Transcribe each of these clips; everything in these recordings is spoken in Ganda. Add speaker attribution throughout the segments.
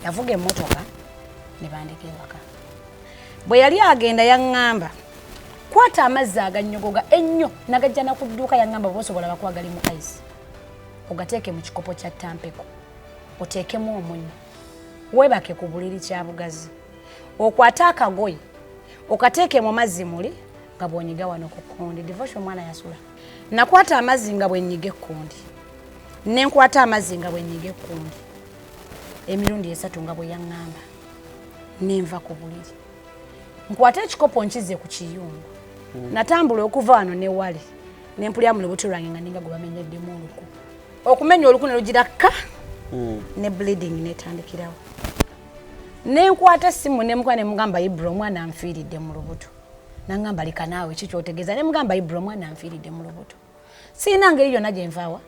Speaker 1: yavuga emmotoka ne bandika ewaka. Bwe yali agenda yaŋŋamba kwata amazzi agannyogoga ennyo nagajja na ku dduuka yaŋŋamba bw'osobola bakuba gali mu ice ogateeke mu kikopo kya ttampeko oteekemu omunnyo weebake ku buliri kya bugazi okwate akagoye okateeke mu mazzi muli nga bw'onyiga wano ku kkundi. Devotion omwana yasula. Nakwata amazzi nga bwe nnyiga ekkundi ne nkwata amazzi nga bwe nnyiga ekkundi emirundi 3 nga bwe yaŋŋamba nenva ku buliri nkwata ekikopo nkize ku kiyungu natambula okuva wano ne wale ne mpulira mu lubuto lwange nga ninga gwe bamenyeddemu oluku okumenya oluku ne lugira ka ne bleeding netandikirawo ne nkwata essimu ne mukwana ne mugamba Ibro omwana anfiiridde mu lubuto nangamba lika naawe kikyotegeeza ne mugamba Ibro omwana anfiiridde mu lubuto siina ngeri yonna gye nvaawa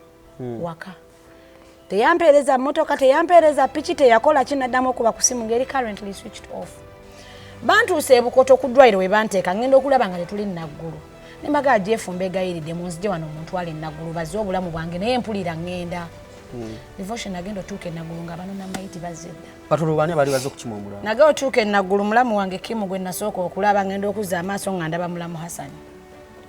Speaker 1: waka teyampeereza mmotoka teyampeereza piki teyakola kinaddamu okuba ku simu ngeri currently switched off. Bantuuse ebukoto ku ddwaliro we banteeka ngenda okulaba nga tetuli naggulu ne mbagaa gyefumba egayiridde munzije wano omuntwale naggulu bazze obulamu bwange naye mpulira ngenda. Devotion agenda otuuka enaggulu nga banona mayiti bazedda.
Speaker 2: Batono bane bali bazo kukima omulamu. Nage
Speaker 1: otuuka enaggulu mulamu wange Kimu gwe nasooka okulaba ngenda okuzza amaaso nga ndaba mulamu Hasani.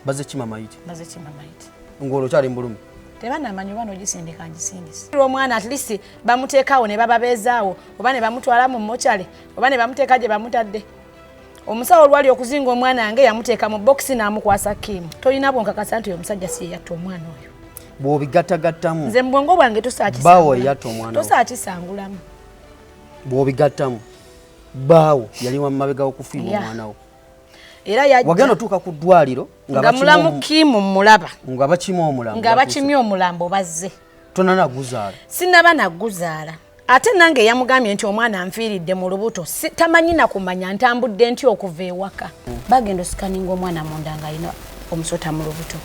Speaker 2: Baze kima mayiti.
Speaker 1: Baze kima mayiti.
Speaker 2: Ngolo kyali mbulumi.
Speaker 1: Tebanamanyi bano gisindika ngisindisi. Omwana at least bamuteekaawo ne bababeezaawo oba ne bamutwala mu mochale oba ne bamuteeka gye bamutadde. Omusawo olwali okuzinga omwana wange yamuteeka mu boxi n'amukwasa Kimu. Toyina bwonkakasa nti omusajja si yatta omwana oyo.
Speaker 2: Bw'obigattagattamu.
Speaker 1: Nze mu bwongo bwange tosaakisangulamu.
Speaker 2: Baawo yatta omwana oyo.
Speaker 1: Tosaakisangulamu.
Speaker 2: Bw'obigattamu. Baawo yali wa mabega okufiirwa omwana wo.
Speaker 1: Era yajja
Speaker 2: wagenda otuuka ku ddwaliro
Speaker 1: nga mulamu Kimu mulaba
Speaker 2: nga bakima omulambo
Speaker 1: nga bakimye omulambo bazze
Speaker 2: tonanaguzaala
Speaker 1: sinaba naguzaala ate nange yamugambye nti omwana anfiiridde mu lubuto tamanyi na kumanya ntambudde nti okuva ewaka bagenda osikaninga omwana munda nga alina omusota mu lubuto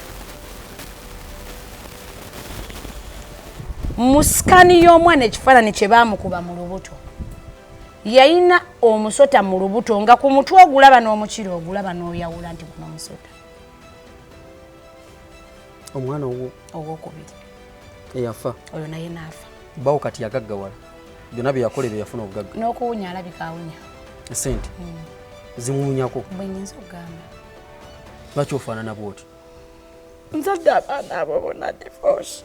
Speaker 1: musikani y'omwana ekifaananyi kye baamukuba mu lubuto yayina omusota mu lubuto nga ku mutwe ogulaba n'omukira ogulaba n'oyawula nti guno omusota.
Speaker 2: Omwana
Speaker 1: ogwokubiri
Speaker 2: eyafa
Speaker 1: oyo naye naafa.
Speaker 2: Bawo kati yagaggawala byonna bye yakolera yafuna obugagga
Speaker 1: n'okuwunya alabika awunya
Speaker 2: sente zimuwunyako
Speaker 1: bwe nyinza okugamba
Speaker 2: lwaki ofaanana bwoti
Speaker 1: nzadde abaana abo bonna divorce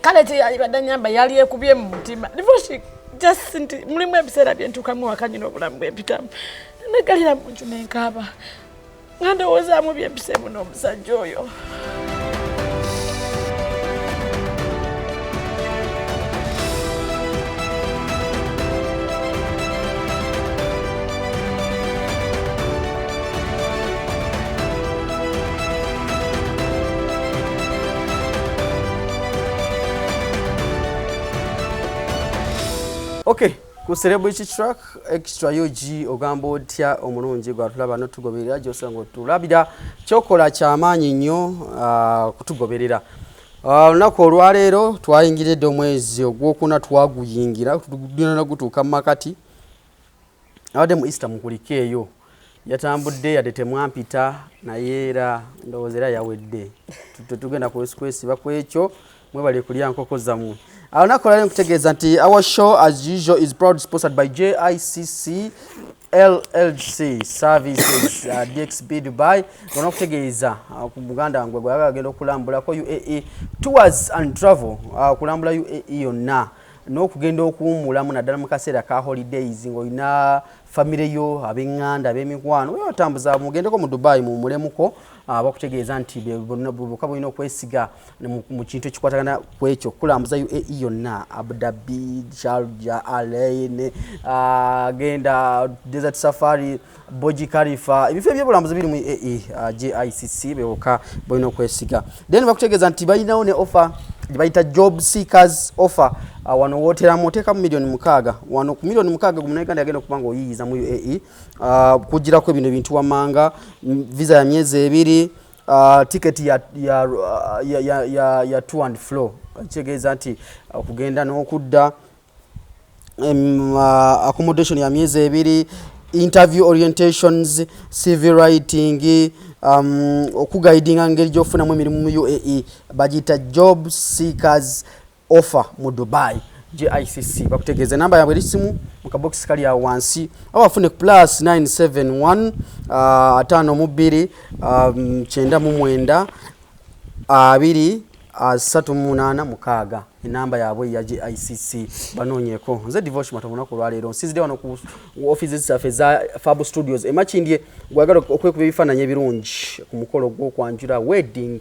Speaker 1: kale teyali badanyamba yali ekubye mu mutima divorce just nti mulimu ebiseera bye ntuukamu waka nyina obulamu bwempitamu negalira mu nju nenkaaba nga ndowoozaamu byempiseemu n'omusajja oyo.
Speaker 2: Okay, ku celebrity track extra yogi ogamba otya omulungi gwatulaba notugoberera gyosanga tulabira kyokola kyamaanyi nnyo kutugoberera. Olunaku olwaleero twayingiridde omwezi ogwokuna twaguyingira tugenda nagutuuka mu makati abadde mu Easter mukulika eyo yatambudde yadde temwampita naye era ndowooza era yawedde tugenda kwesiba kwekyo mwebale kulya nkoko zammwe. Olunaku olwaleero nkutegeeza nti our show as usual is proud sponsored by JICC LLC Services DXB Dubai. Gonna kutegeeza ku Buganda wange bwe agenda okulambulako UAE Tours and Travel kulambula UAE yonna n'okugenda okuwummulamu naddala mu kaseera ka holidays ng'olina family yo ab'enganda ab'emikwano wewe otambuza mugendeko mu Dubai mu mulemuko bakutegeeza nti buka bulina okwesiga mu kintu ekikwatagana ku ekyo kulambuza UAE yonna Abu Dhabi, Sharjah, Al-Ain, genda Desert Safari, Burj Khalifa ebifo ebyobulambuzi biri mu UAE JICC bewoka bulina okwesiga. Then bakutegeeza nti balinawo ne offer bayita job seekers offer wano wotera moteka mu $6,000,000 wano ku $6,000,000 gumunayika yagenda kubanga oyiyiza mu UAE kujirako bino bintu wamanga visa ya myezi 2 ticket ya 2 and flow kitegeeza nti okugenda n'okudda accommodation ya myezi 2 interview orientations civil writing okuguidinga ngeri gyofuna mu emirimu mu UAE bagita job seekers offer mu Dubai JICC bakutegeeza namba yaabwe lisimu mu kabox kali ya wansi abafune plus 971 52 9 2 3 mukaaga enamba yaabwe ya JICC banoonyeko nze divorce matamuna ku lwaleero nsizide wano ku offices zaffe za Fab Studios emachindye gwagala okwekuba ebifaananyi ebirungi ku mukolo gw'okwanjula wedding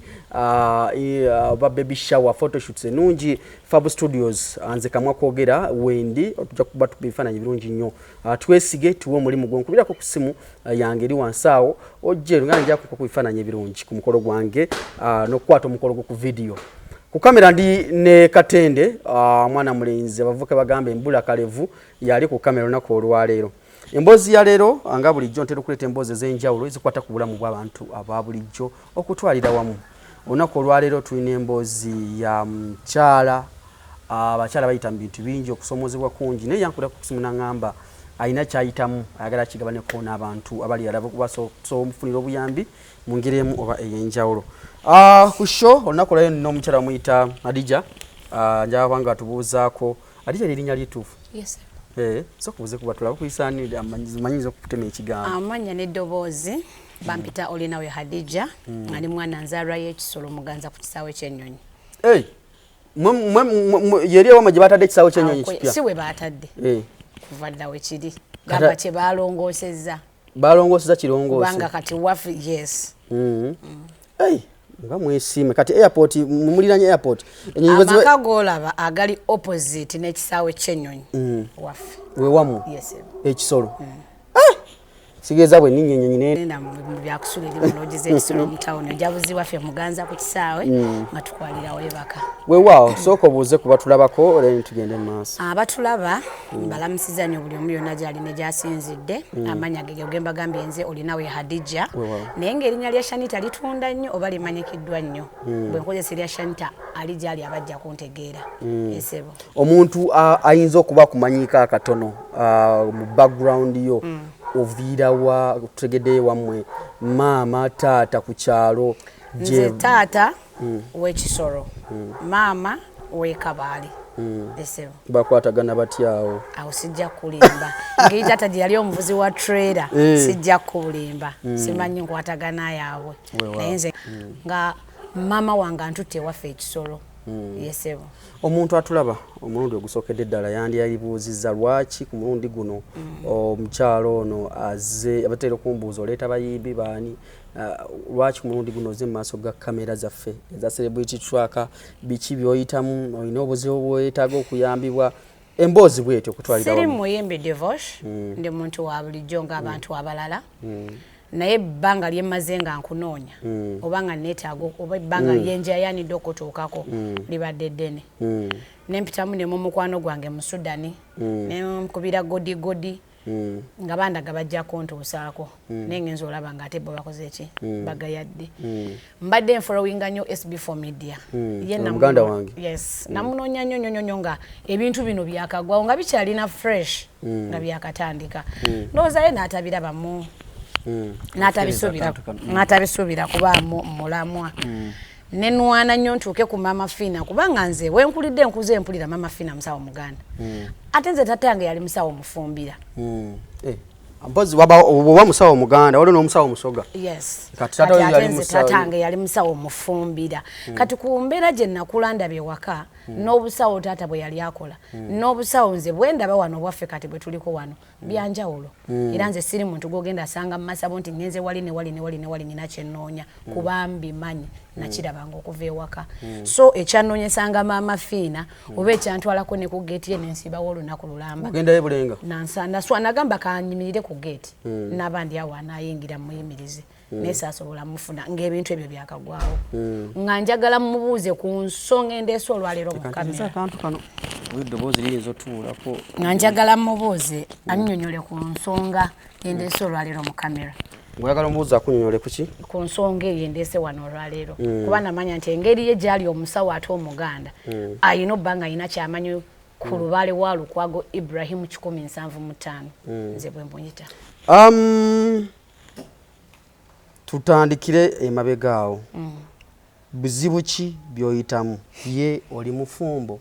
Speaker 2: ba baby shower photoshoots enungi Fab Studios anze kamwa kwogera wendi otujja kuba tuba ebifaananyi birungi nnyo twesige tuwe omulimu gwonkubirako ku simu yange eri wansaawo ojje nga njja kuba ku bifaananyi ebirungi ku mukolo gwange n'okukwata omukolo gwo ku video ku kamera ndi ne Katende mwana mulenzi abavuka bagamba embula kalevu yali ku kamera nako olwaleero embozi ya leero anga bulijjo ntera okuleta emboozi ez'enjawulo ezikwata ku bulamu bw'abantu aba bulijjo okutwalira wamu onako olwaleero tulina emboozi ya mukyala abakyala bayita mu bintu bingi okusomozebwa kungi naye yankuda ku kusimu n'angamba alina kyayitamu ayagala kigabaneko n'abantu abali alaba kubasomufunira obuyambi mu ngeri emu oba ey'enjawulo ku show olunaku lwayo n'omukyala muyita Hadijja njaba banga tubuuzaako Hadijja lirinya lituufu sokubuze kuba tulaba kuyisaanira amanyizo okutema ekigambo
Speaker 1: amanya n'eddoboozi bampita olinawe Hadijja ali mwana nzaalwa y'ekisolo muganza ku kisaawe ky'ennyonyi
Speaker 2: yeri ewama gye batadde ekisaawe ky'ennyonyi kipya
Speaker 1: si we baatadde kuva dda we kiri gamba kye balongoosezza
Speaker 2: kirongoosi
Speaker 1: kubanga kati waffe yes
Speaker 2: nga mwesiime kati airport mumuliranye airport
Speaker 1: amaka golaba agali opposite n'ekisaawe ky'ennyonyi waffe
Speaker 2: wewamu ekisolo sigeza bwe ninnya ennyonyi
Speaker 1: nenda mu byakusula eri mu lodge z'ebisolo mu town ojabuzi waffe muganza ku kisaawe nga tukwalirawo ebaka
Speaker 2: weewaawo sooka obuuze kuba tulabako oleni tugende mu maaso
Speaker 1: abatulaba mbalamusiza nnyo buli omu yonna gyali ne gyasinzidde amanya ge gemba gambye nze olinawe Hadijja naye ng'erinnya lya Shanita litunda nnyo oba limanyikiddwa nnyo bwe nkozesa erya Shanita ali gyali abajja kuntegeera esebo
Speaker 2: omuntu ayinza okuba kumanyiika akatono mu background yo oviirawa tutegedde wammwe maama taata ku kyalo
Speaker 1: nze taata w'ekisolo maama w'ekabaali esebo
Speaker 2: bakwatagana batyawo
Speaker 1: awo sijja kulimba ngeri taata gye yali omuvuzi wa trailer sijja kulimba simanyi nkwatagana yaabwe naye nze nga maama wange antutte ewaffe ekisolo yesebo
Speaker 2: omuntu atulaba omulundi ogusookedde eddala yandiyalibuuzizza lwaki ku mulundi guno omukyalo ono azze abatera okumbuuza oleeta bayimbi baani lwaki ku mulundi guno ozze mu maaso ga kamera zaffe eza celebrity tracker biki byoyitamu olina obuzibu bwetaaga okuyambibwa emboozi bwetyo okutwalira
Speaker 1: siri muyimbi divorce ndi muntu wa bulijjo ng'abantu abalala naye ebbanga lyemmaze nga nkunoonya oba nga neetaaga oba ebbanga lyenja yanidde okutuukako libadde ddene nempitamu ne mu mukwano gwange mu Sudani nemukubira godi nga bandaga bajja kuntuusaako naye ngenza olaba nga ate bo bakoze ki bagayadde mbadde nfollowinga nnyo SB4 media
Speaker 2: muganda wange
Speaker 1: yes namunoonya nnyo nga ebintu bino byakagwawo nga bikyalina fresh nga byakatandika ndowooza ye n'atabirabamu n'atabisuubira kubaamu mulamwa nenwana nnyo ntuuke ku Mama Fina kubanga nze wenkulidde nkuze empulira Mama Fina musawo muganda ate nze tatange yali musawo mufumbira
Speaker 2: mpozi oba musawo muganda waliwo n'omusawo musoga
Speaker 1: yes kati tatange yali musawo mufumbira kati ku mbeera gye nakula ndabye waka n'obusawo taata bwe yali akola n'obusawo nze bwe ndaba wano bwaffe kati bwe tuliko wano byanjawulo era nze siri muntu gwogenda asanga mu masabo nti ngenze wali nina kyennoonya kuba mbimanyi nakirabanga okuva ewaka so ekyannoonyesanga Mama Fina oba ekyantwalako ne ku geeti ye nensibawo olunaku lulamba
Speaker 2: ogendayo bulenga
Speaker 1: nagamba kanyimirire ku geeti n'abandi awo anayingira muyimirize naye saasobola mufuna ng'ebintu ebyo byakagwawo nga njagala mmubuuze ku nsonga endeese olwaleero mu kamera nga njagala mmubuuze annyonnyole ku nsonga endeese olwaleero mu kamera
Speaker 2: oyagala omubuuza akunyonyole kuki
Speaker 1: ku nsonga eyo endeese wano olwaleero kuba namanya nti engeri ye gyali omusawo ate omuganda ayina obbanga ayina kyamanyi ku lubaale wa Lukwago Ibrahim 175 nze bwe mbuyita
Speaker 2: tutandikire emabega awo bizibu ki byoyitamu ye oli mufumbo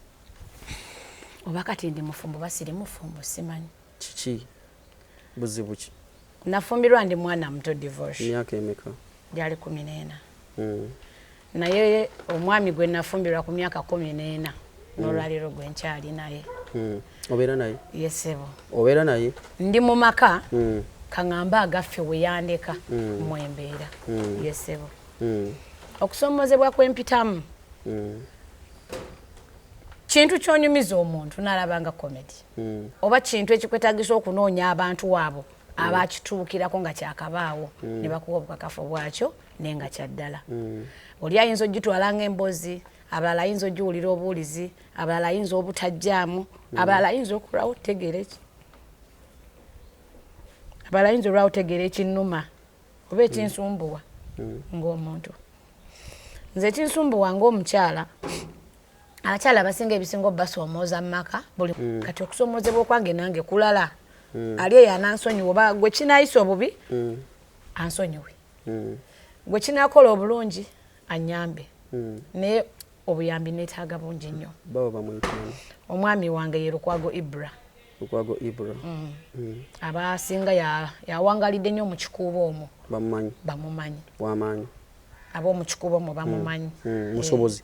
Speaker 1: oba kati ndi mufumbo basiri mufumbo simanyi
Speaker 2: kiki buzibu ki
Speaker 1: nafumbirwa ndi mwana muto divorce
Speaker 2: myaka emeka
Speaker 1: gyali 14 naye omwami gwe nafumbirwa ku myaka 14 n'olwaliro gwe nkyali naye
Speaker 2: obeera naye
Speaker 1: yesebo
Speaker 2: obeera naye
Speaker 1: ndi mu maka kaŋŋamba agaffe we yandeka mwembeera yesebo okusomozebwa kwempitamu kintu kyonyumiza omuntu n'alabanga comedy oba kintu ekikwetagisa okunoonya abantu waabo abakituukirako nga kyakabaawo ne bakuwa obukakafu bwakyo naye nga kyaddala oli ayinza ogitwala ng'emboozi abalala ayinza ogiwulira obuwulizi abalala ayinza obutajjaamu abalala ayinza okulwawo otegeera ekinnuma oba ekinsumbuwa ng'omuntu nze ekinsumbuwa ng'omukyala abakyala abasinga ebisinga obasoomooza mu maka buli kati okusoomozebwa okwange nange kulala ali eyo anansonyiwa oba gwe kinaayisa obubi ansonyiwe gwe kinaakola obulungi anyambe naye obuyambi neetaaga bungi nnyo omwami wange ye Lukwago Ibra abasinga yawangalidde nnyo mu kikuubo omwo bamumanyi ab'omu kikuubo omwo bamumanyi
Speaker 2: musobozi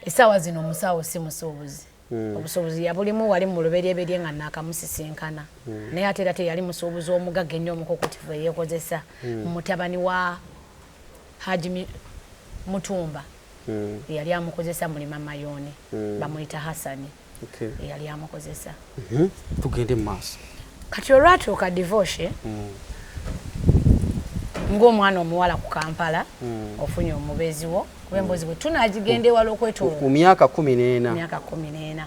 Speaker 1: essaawa zino omusawo si musobozi obusobozi yabulimu wali mu lubereberye nga naakamusisinkana naye ate era teyali musuubuzi omugagga ennyo omukokutifu eyeekozesa mutabani wa Haji Mutumba yali amukozesa mulima mayone bamuyita Hasani yali amukozesa
Speaker 2: tugende mu maaso
Speaker 1: kati olwatuuka divorce ng'omwana omuwala ku Kampala ofunye omubeezi wo kuba emboozi bwe tunaagigenda ewala okwetoola
Speaker 2: ku myaka 14
Speaker 1: naye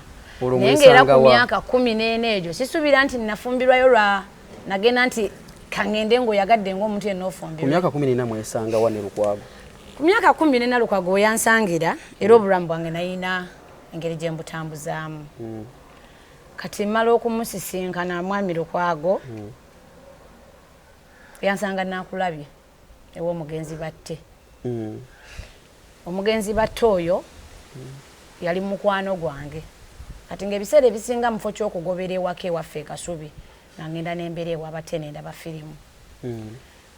Speaker 1: ng'era ku myaka 14 egyo sisuubira nti nafumbirwayo lwa nagenda nti kaŋŋende ng'oyagadde ng'omuntu yenna ofumbirwa.
Speaker 2: Ku myaka 14 mwesanga wa ne Lukwago?
Speaker 1: Ku myaka 14 Lukwago we yansangira era obulamu bwange nayina engeri gye mbutambuzaamu. Kati mmala okumusisinkana mwami Lukwago yansanga nakulabye ew'omugenzi batte. Omugenzi batte oyo yali mukwano gwange. Kati ng'ebiseera ebisinga mufo ky'okugobera ewaka ewaffe Kasubi nangenda n'embeera ew'abatte nenda bafirimu.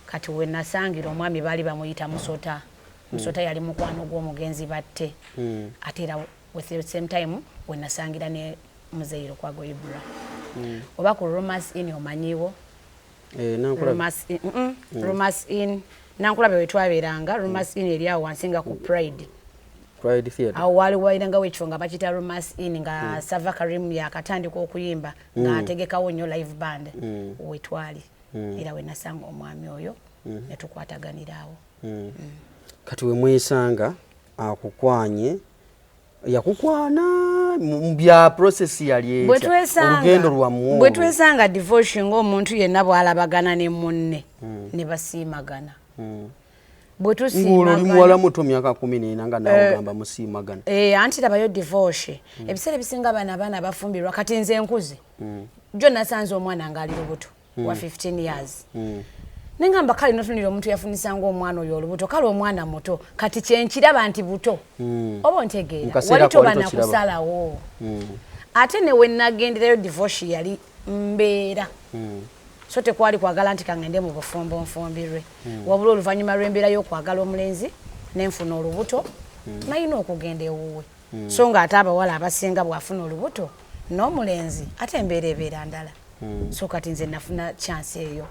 Speaker 1: Kati we nasangira omwami baali bamuyita Musota. Musota yali mukwano gw'omugenzi batte. Ate era with the same time we nasangira ne Muzeyi Lukwago Ibra. Oba ku Romance Inn omanyiwo? Romance Inn nankulabe we twabeeranga Romance Inn eri awo wansinga ku Pride
Speaker 2: Theatre.
Speaker 1: Awo wali wairanga wekifo nga bakita Romance Inn nga Sava Karim yakatandika okuyimba nga ategekawo nnyo live band wetwali era we nasanga omwami oyo ne tukwataganirawo.
Speaker 2: Kati we mwesanga akukwanye yakukwana mu bya process yali olugendo lwamu
Speaker 1: bwe twesanga divorce ng'omuntu yenna bw'alabagana ne munne ne basiimagana. Bwe tusiimagana
Speaker 2: oli muwala muto myaka 14 nga nawe ogamba musiimagana.
Speaker 1: Anti labayo divorce ebiseera bisinga abaana bafumbirwa kati nze nkuze jo nasanze omwana ng'ali lubuto wa 15 years. Nengamba kale nofunira omuntu yafunisa ng'omwana oyo olubuto kale omwana muto kati kyenkiraba nti buto oba ntegeera wali tobana kusalawo ate ne we nagenderayo divorce yali mbeera so tekwali kwagala nti kangende mu bufumbo nfumbirwe wabula oluvannyuma lw'embeera y'okwagala omulenzi nenfuna olubuto nalina okugenda ewuwe so nga ate abawala abasinga bwafuna olubuto n'omulenzi ate embeera ebeera ndala so kati nze nafuna chance eyo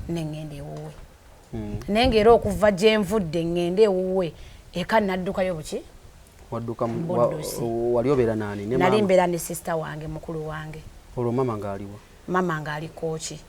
Speaker 1: nengende ewuwe naye era okuva gye nvudde ngende ewuwe eka naddukayo buki
Speaker 2: wadduka wali obeera nani ne mama?
Speaker 1: Nali mbeera ne sister wange mukulu wange.
Speaker 2: Olwo mama ng'aliwa?
Speaker 1: Mama ng'ali kooki.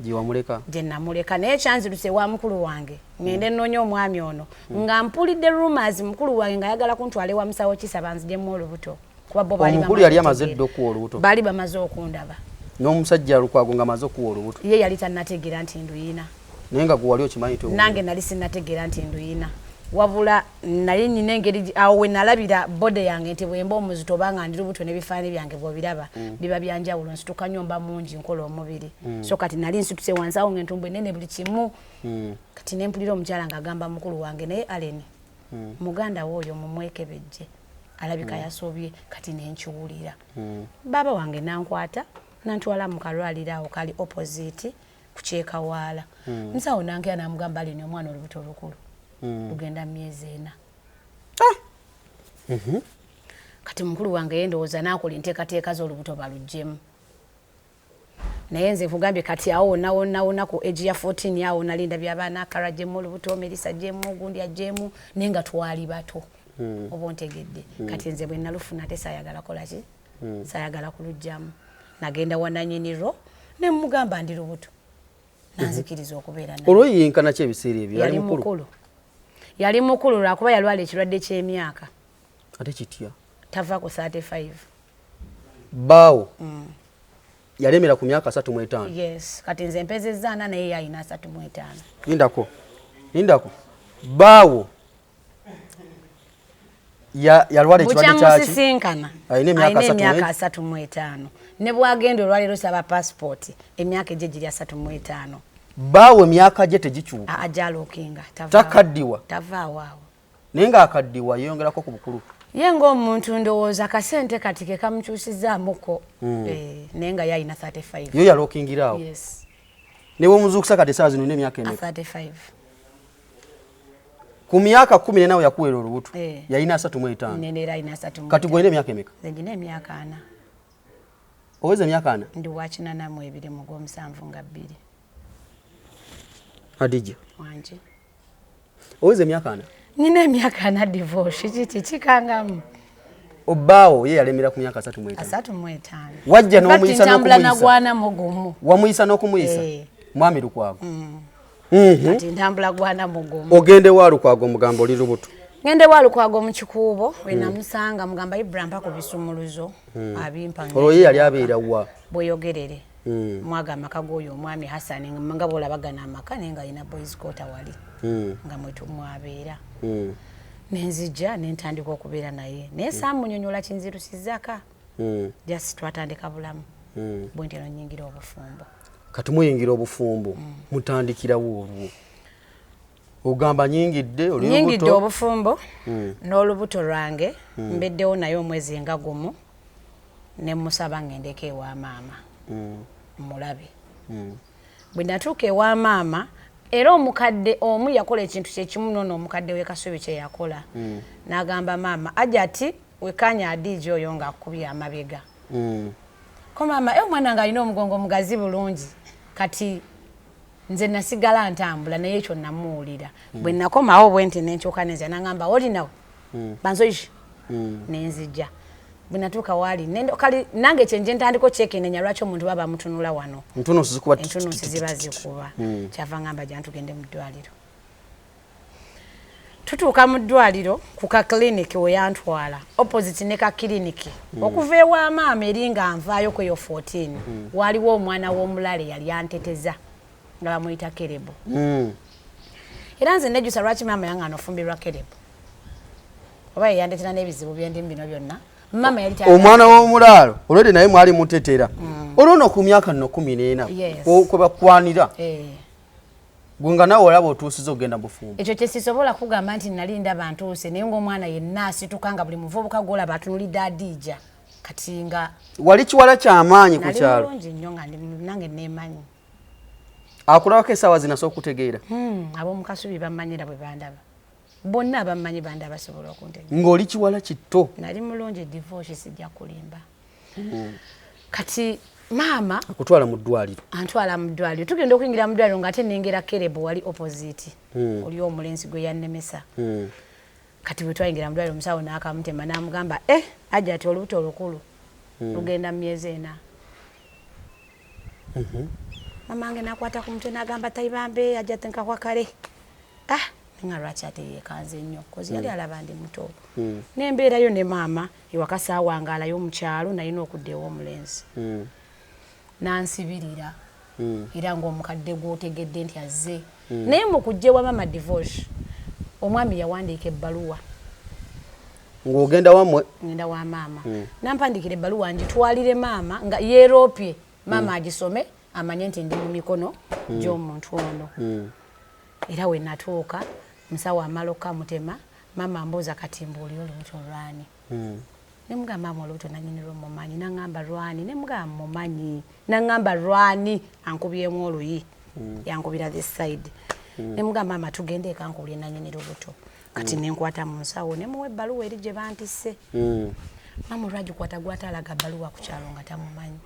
Speaker 2: Gye wamuleka? Gye
Speaker 1: namuleka naye kyanziruse wa mukulu wange ngende nnoonya omwami ono nga mpulidde rumors mukulu wange ng'ayagala kuntwala ewa musawo Kisaba nzijemu olubuto kuba bo bali
Speaker 2: omukulu yali amaze dda okuwa olubuto?
Speaker 1: Baali bamaze okundaba.
Speaker 2: N'omusajja Lukwago ng'amaze okuwa olubuto?
Speaker 1: Ye yali tannategeera nti nduyina.
Speaker 2: Naye nga gwe wali okimanyi to?
Speaker 1: Nange nali sinnategeera nti nduyina. Wabula nali nnina engeri awo we nalabira bode yange nti bwemba omuzito obanga ndi lubuto n'ebifaananyi byange bw'obiraba biba byanjawulo nsituka nyomba mungi nkola omubiri so kati nali nsituse wansi awo ng'entumbu ennene buli kimu kati ne mpulira omukyala ng'agamba mukulu wange naye Aleni muganda wo oyo mumwekebejje alabika yasobye kati nenkiwulira baba wange nankwata nantwala mu kalwaliro awo kali opposite ku Kyekawaala nsawo nanke namugamba alina omwana olubuto olukulu lugenda myezi 4 kati mukulu wange yendowooza nakola enteekateeka z'olubuto baluggyemu naye nze nkugambye kati awo nawona ku age ya 14 awo nalinda by'abaana akarajjemu olubuto Melissa jjemu ogundi ajjemu naye nga twali bato oba ontegedde kati nze bwe nalufuna ate saayagala kola ki saayagala kulugjamu nagenda wananyiniro ne mugamba ndi lubuto nanzikiriza okubeera naye
Speaker 2: olwo yinkana ki ebiseera ebyo
Speaker 1: yali mukulu lwakuba yalwala ekirwadde ky'emyaka
Speaker 2: ate kitya
Speaker 1: tava ku 35
Speaker 2: bawo yalemera ku myaka 35
Speaker 1: yes kati nze mpezezza ana naye yalina 35
Speaker 2: lindako bawo yalwala ekirwadde kyaki
Speaker 1: musisinkana
Speaker 2: ayina emyaka
Speaker 1: 35 ne bwagenda olwaliro saba passport emyaka gye giri 35
Speaker 2: bawo emyaka gye tegikyuka
Speaker 1: ajalokinga
Speaker 2: takaddiwa
Speaker 1: tavaawo
Speaker 2: naye nga akaddiwa yeyongerako ku bukulu
Speaker 1: ye ng'omuntu ndowooza kasente kati ke kamukyusizaamuko naye nga yalina 35
Speaker 2: yo yalokingira awo
Speaker 1: yes
Speaker 2: newe omuzuukusa kati essaawa zino n'emyaka emeka
Speaker 1: 35
Speaker 2: ku myaka 10 nawe yakuwera olubuto yalina 35
Speaker 1: nenera alina 35
Speaker 2: kati gwolina emyaka emeka
Speaker 1: nzengina emyaka 4
Speaker 2: oweza emyaka 4
Speaker 1: ndi wakinanamu 2 mu gw'omusanvu nga 2
Speaker 2: Hadijja
Speaker 1: wanje
Speaker 2: oweza emyaka 4
Speaker 1: nina emyaka 4 divorce kiti kikangamu
Speaker 2: obbaawo ye yalemera ku myaka 35 wajja n'omuyisa
Speaker 1: n'okumuyisa
Speaker 2: wamuyisa n'okumuyisa mwami Lukwago
Speaker 1: kati ntambula gwana mugumu
Speaker 2: ogende wa Lukwago mugamba oli lubuto
Speaker 1: ngende wa Lukwago mu kikuubo we namusanga mugamba Ibrahim ku bisumuluzo abimpa
Speaker 2: olwo ye yali abeera wa
Speaker 1: boyogerere mwaga amaka g'oyo omwami Hassan nga boolabagana amaka naye nga alina boys quarter wali nga mwetu mwabeera nenzijja nentandika okubeera naye naye saamunyonyola kinzirusizaka just twatandika bulamu bwe ntino nyingira obufumbo
Speaker 2: kati muyingira obufumbo mutandikirawo olwo ogamba nyingidde
Speaker 1: obufumbo n'olubuto lwange mbeddewo naye omwezi nga gumu ne musaba ngendeko ewa maama mulabe bwe natuuka ewa maama era omukadde omu yakola ekintu kyekimu nono omukadde w'ekasubi kye yakola n'agamba maama ajja ati wekanya Hadijja oyo ng'akubye amabega ko maama omwana nga alina omugongo mugazi bulungi kati nze nasigala ntambula naye ekyo namuwulira bwe nakomawo bwe nti nenkyoka nenza nangamba olinawo banzoishi nenzijja bwe natuuka waali kali nange kyenje ntandiko kyekenenya lwaki omuntu baba mutunula wano entunusi ziba zikuba kyava ngamba jja tugende mu ddwaliro tutuuka mu ddwaliro ku ka clinic we yantwala opposite ne ka clinic okuva ewa maama eri nga nvaayo kweyo 14 waliwo omwana w'omulale yali anteteza nga bamuyita Kerebo era nze nejjusa lwaki maama yange anofumbirwa Kerebo oba yeyandetera n'ebizibu byendimu bino byonna mama yali
Speaker 2: omwana w'omulaalo olwedde naye mwali mutetera olwono ku myaka 14 kwe bakwanira gunga nawe olaba otuusiza ogenda bufumbo
Speaker 1: ekyo kyesisobola kugamba nti nalinda bantuuse naye ng'omwana yenna asituka nga buli muvubuka gwolaba atunulidde Hadijja kati nga
Speaker 2: wali kiwala ky'amaanyi ku kyalo
Speaker 1: nali mulungi nnyo nga nange neemanyi
Speaker 2: akulabako essaawa zinaso okutegeera
Speaker 1: ab'omu Kasubi bamanyira bwe bandaba bonna abamanyi banda basobola okuntegeera
Speaker 2: ng'oli kiwala kitto
Speaker 1: nali mulungi divorce sijja kulimba kati maama
Speaker 2: akutwala mu ddwaliro
Speaker 1: antwala mu ddwaliro tugenda okuyingira mu ddwaliro ng'ate nengera Kerebo wali opposite oli omulenzi gwe yannemesa kati bwe twayingira mu ddwaliro omusawo n'akamutema n'amugamba ajja ati olubuto olukulu lugenda mu myezi 4 mama wange n'akwata ku mutwe n'agamba tayibambe ajja tenkakwa kale nga lwaki ate yeekanze nnyo kozi yali alaba ndi muto nembeerayo ne maama ewaka saawangaalayo mu kyalo nalina okudda ew'omulenzi nansibirira era ng'omukadde gw'otegedde nti azze naye mu kujja ewa maama divorce omwami yawandiika ebbaluwa
Speaker 2: ng'ogenda wammwe
Speaker 1: ngenda wa maama nampandikira ebbaluwa ngitwalire maama nga yeeroopye maama agisome amanye nti ndi mu mikono gy'omuntu ono era we natuuka musawo amala okamutema maama mbuuza kati mbuuli olubuto lwani ne mugamba olubuto nanyinira omumanyi nangamba lwani ne mugamba mumanyi nangamba lwani ankubyemu oluyi yankubira this side ne mugamba mama tugende kankubye nanyinira obuto kati nenkwata mu nsawo ne muwe baluwa eri gye bantisse mama olwagikwata gwatalaga baluwa ku kyalo nga tamumanyi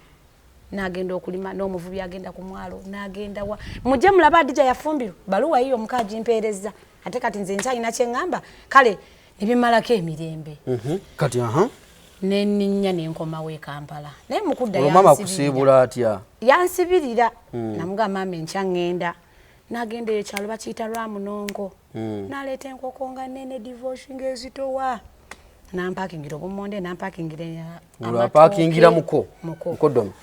Speaker 1: nagenda okulima n'omuvubi agenda ku mwalo nagenda wa mujje mulaba Hadijja yafumbirwa baluwa yiyo mukaji mpereza ate kati nze nkyalina kye ngamba kale nebimalako emirembe
Speaker 2: kati
Speaker 1: neninya nenkomawo e Kampala naye mukudda
Speaker 2: mama kusibula atya
Speaker 1: yansibirira namugamba mama enkya ngenda nagenda ekyalo bakiyita Lwamunongo naleeta enkoko nga nene divorce ng'ezitowa nampakingira obumonde nampakingira
Speaker 2: amapakingira mukodomo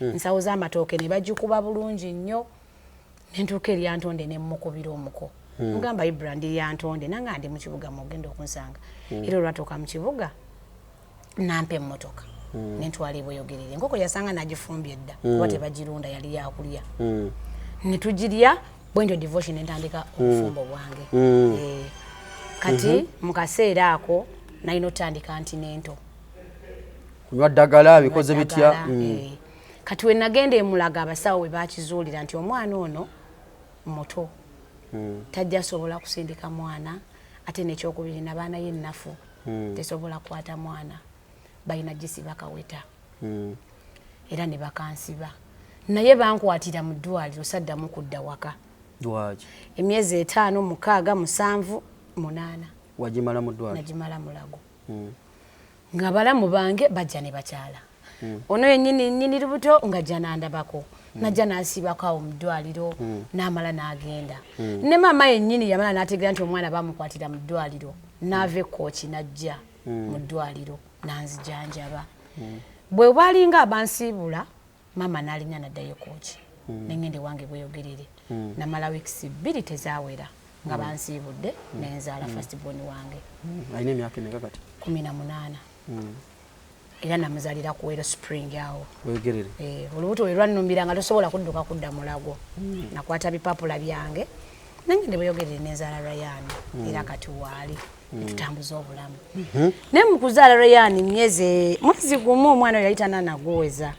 Speaker 1: nsawo z'amatooke ne bagikuba bulungi nnyo nentuuka eri Yantonde ne mmukubira omuko mugamba Ibrandi Yantonde nanga ndi mu kibuga mugenda okunsanga era olwatuuka mu kibuga nampa emmotoka nentwala ebweyogerere enkoko yasanga nagifumbye dda kuba tebagirunda yali yakulya netugirya bwentyo devotion nentandika obufumbo bwange kati mu kaseera ako nalina otandika antinento
Speaker 2: kunywa ddagala bikoze bitya
Speaker 1: kati we nagenda emulaga abasawo we bakizuulira nti omwana ono muto tajja sobola kusindika mwana ate nekyokubiri nabaana y'ennafu tesobola kwata mwana balina gisiba kaweta era ne bakansiba naye bankwatira mu ddwaliro saddamu kudda waka emyezi 5 6 7 8
Speaker 2: wagimala mu ddwaliro
Speaker 1: nagimala mulago nga balamu bange bajja ne bakyala ono yennyini lubuto nga jja nandabako najja nasibako awo mu ddwaliro n'amala n'agenda ne mama yennyini yamala n'ategeera nti omwana bamukwatira mu ddwaliro n'ava ekooki najja mu ddwaliro nanzijanjaba bwe balinga abansiibula mama n'alinnya naddayo kooki nengende wange bweyogerere namala weeks 2 tezawera nga bansiibudde nenzaala first born wange
Speaker 2: alina emyaka emeka kati
Speaker 1: 18 era namuzalira ku Wero Spring awo
Speaker 2: wegerere
Speaker 1: olubuto lwe lwannumbira nga tosobola kudduka kudda mulago nakwata bipapula byange nengende bweyogerere nenzaala Ryan era kati waali tutambuza obulamu ne mukuzaala Ryan mwezi gumu omwana oyo yayita nanaguweza